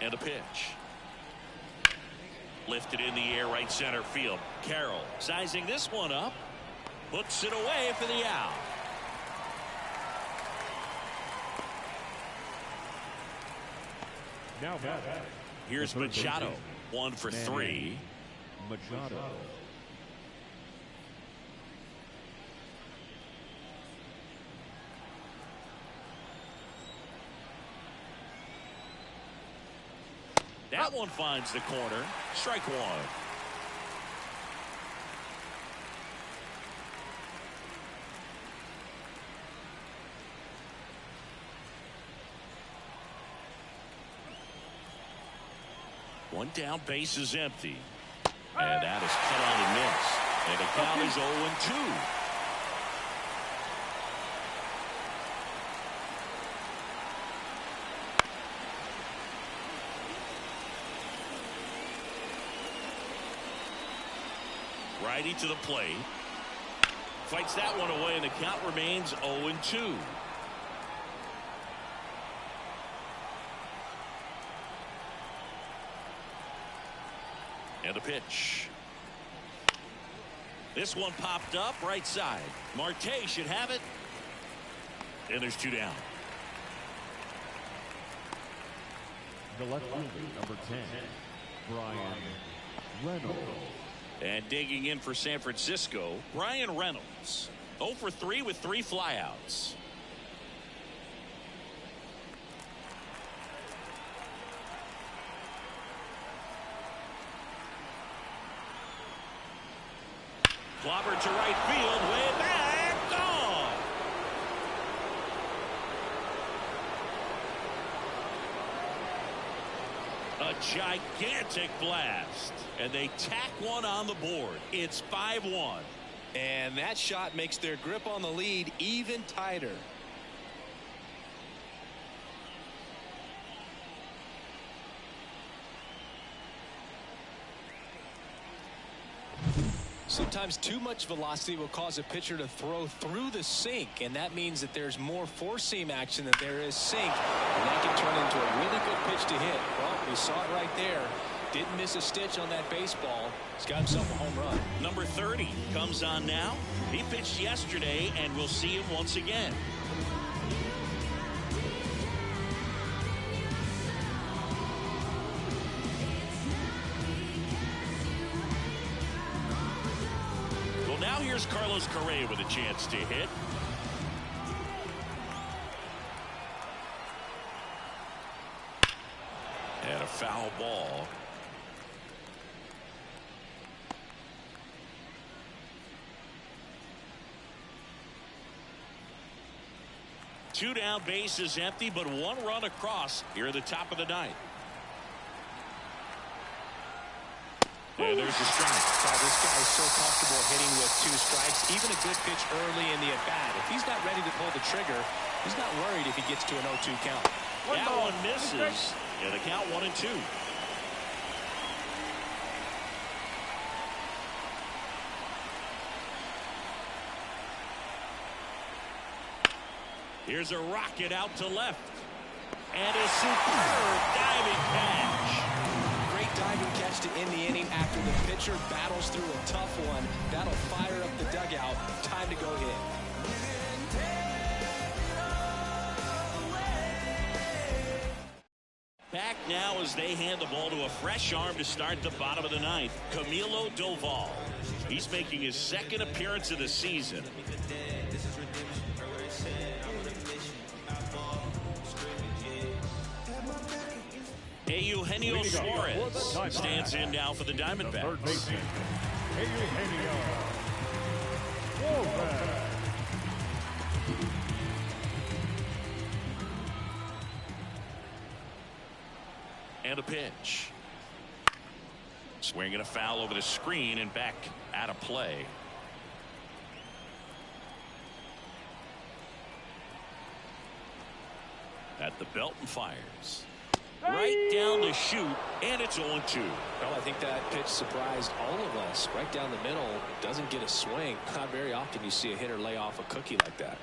And a pitch. Lifted in the air, right center field. Carroll sizing this one up. Puts it away for the out. Now back. Here's Machado. 1 for 3. Machado. That one finds the corner. Strike one. One down, base is empty. And that is cut on and missed. And the count is 0-2. Righty to the plate. Fights that one away, and the count remains 0-2. And a pitch. This one popped up right side. Marte should have it. And there's 2 down. The left fielder, number 10, Brian Reynolds. And digging in for San Francisco, Brian Reynolds. 0 for 3 with 3 flyouts. Clobber to right field, way back, gone. A gigantic blast, and they tack one on the board. It's 5-1. And that shot makes their grip on the lead even tighter. Sometimes too much velocity will cause a pitcher to throw through the sink, and that means that there's more four-seam action than there is sink, and that can turn into a really good pitch to hit. Well, we saw it right there. Didn't miss a stitch on that baseball. He's got himself a home run. Number 30 comes on now. He pitched yesterday, and we'll see him once again. Now here's Carlos Correa with a chance to hit. And a foul ball. Two down, base is empty, but 1 run across here at the top of the ninth. And there's a strike. Wow, this guy is so comfortable hitting with 2 strikes. Even a good pitch early in the at-bat. If he's not ready to pull the trigger, he's not worried if he gets to an 0-2 count. That one misses. And the count 1-2. Here's a rocket out to left. And a superb diving catch. Diving catch to end the inning after the pitcher battles through a tough one. That'll fire up the dugout. Time to go hit. Back now as they hand the ball to a fresh arm to start the bottom of the ninth. Camilo Doval. He's making his 2nd appearance of the season. Eugenio Suarez stands in now for the Diamondbacks. Eugenio. Wolfman. And a pitch. Swinging a foul over the screen and back out of play. At the belt and fires. Right down the chute, and it's 0-2. Well, I think that pitch surprised all of us. Right down the middle, doesn't get a swing. Not very often you see a hitter lay off a cookie like that.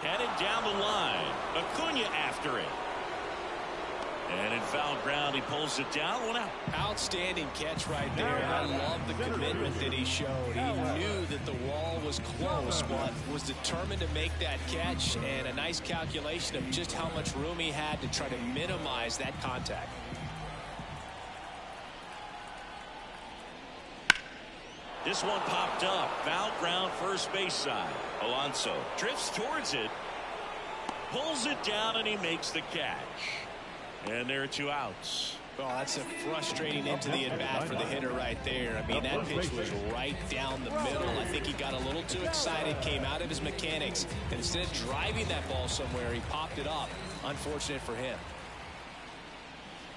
Headed down the line. Acuna after it. And in foul ground, he pulls it down. 1 out. Outstanding catch right there. I love the commitment that he showed. He knew that the wall was close, but was determined to make that catch, and a nice calculation of just how much room he had to try to minimize that contact. This one popped up. Foul ground, first base side. Alonso drifts towards it. Pulls it down, and he makes the catch. And there are 2 outs. Well, that's a frustrating into the at-bat for the hitter right there. I mean, that pitch was right down the middle. I think he got a little too excited, came out of his mechanics, and instead of driving that ball somewhere, he popped it up. Unfortunate for him.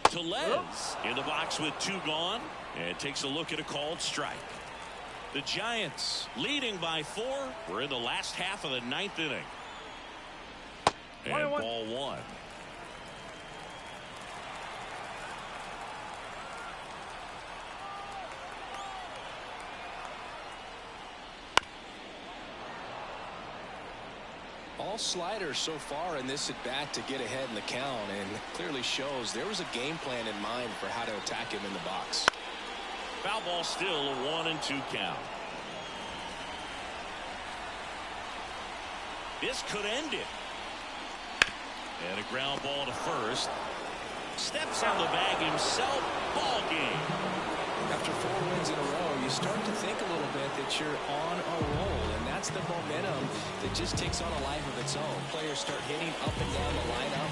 Tellez in the box with 2 gone, and takes a look at a called strike. The Giants leading by 4. We're in the last half of the 9th inning. And ball 1. All sliders so far in this at bat to get ahead in the count, and clearly shows there was a game plan in mind for how to attack him in the box. Foul ball, still a 1-2 count. This could end it. And a ground ball to first. Steps on the bag himself. Ball game. After 4 wins in a row, you start to think a little bit that you're on a roll, and that's the momentum that just takes on a life of its own. Players start hitting up and down the lineup.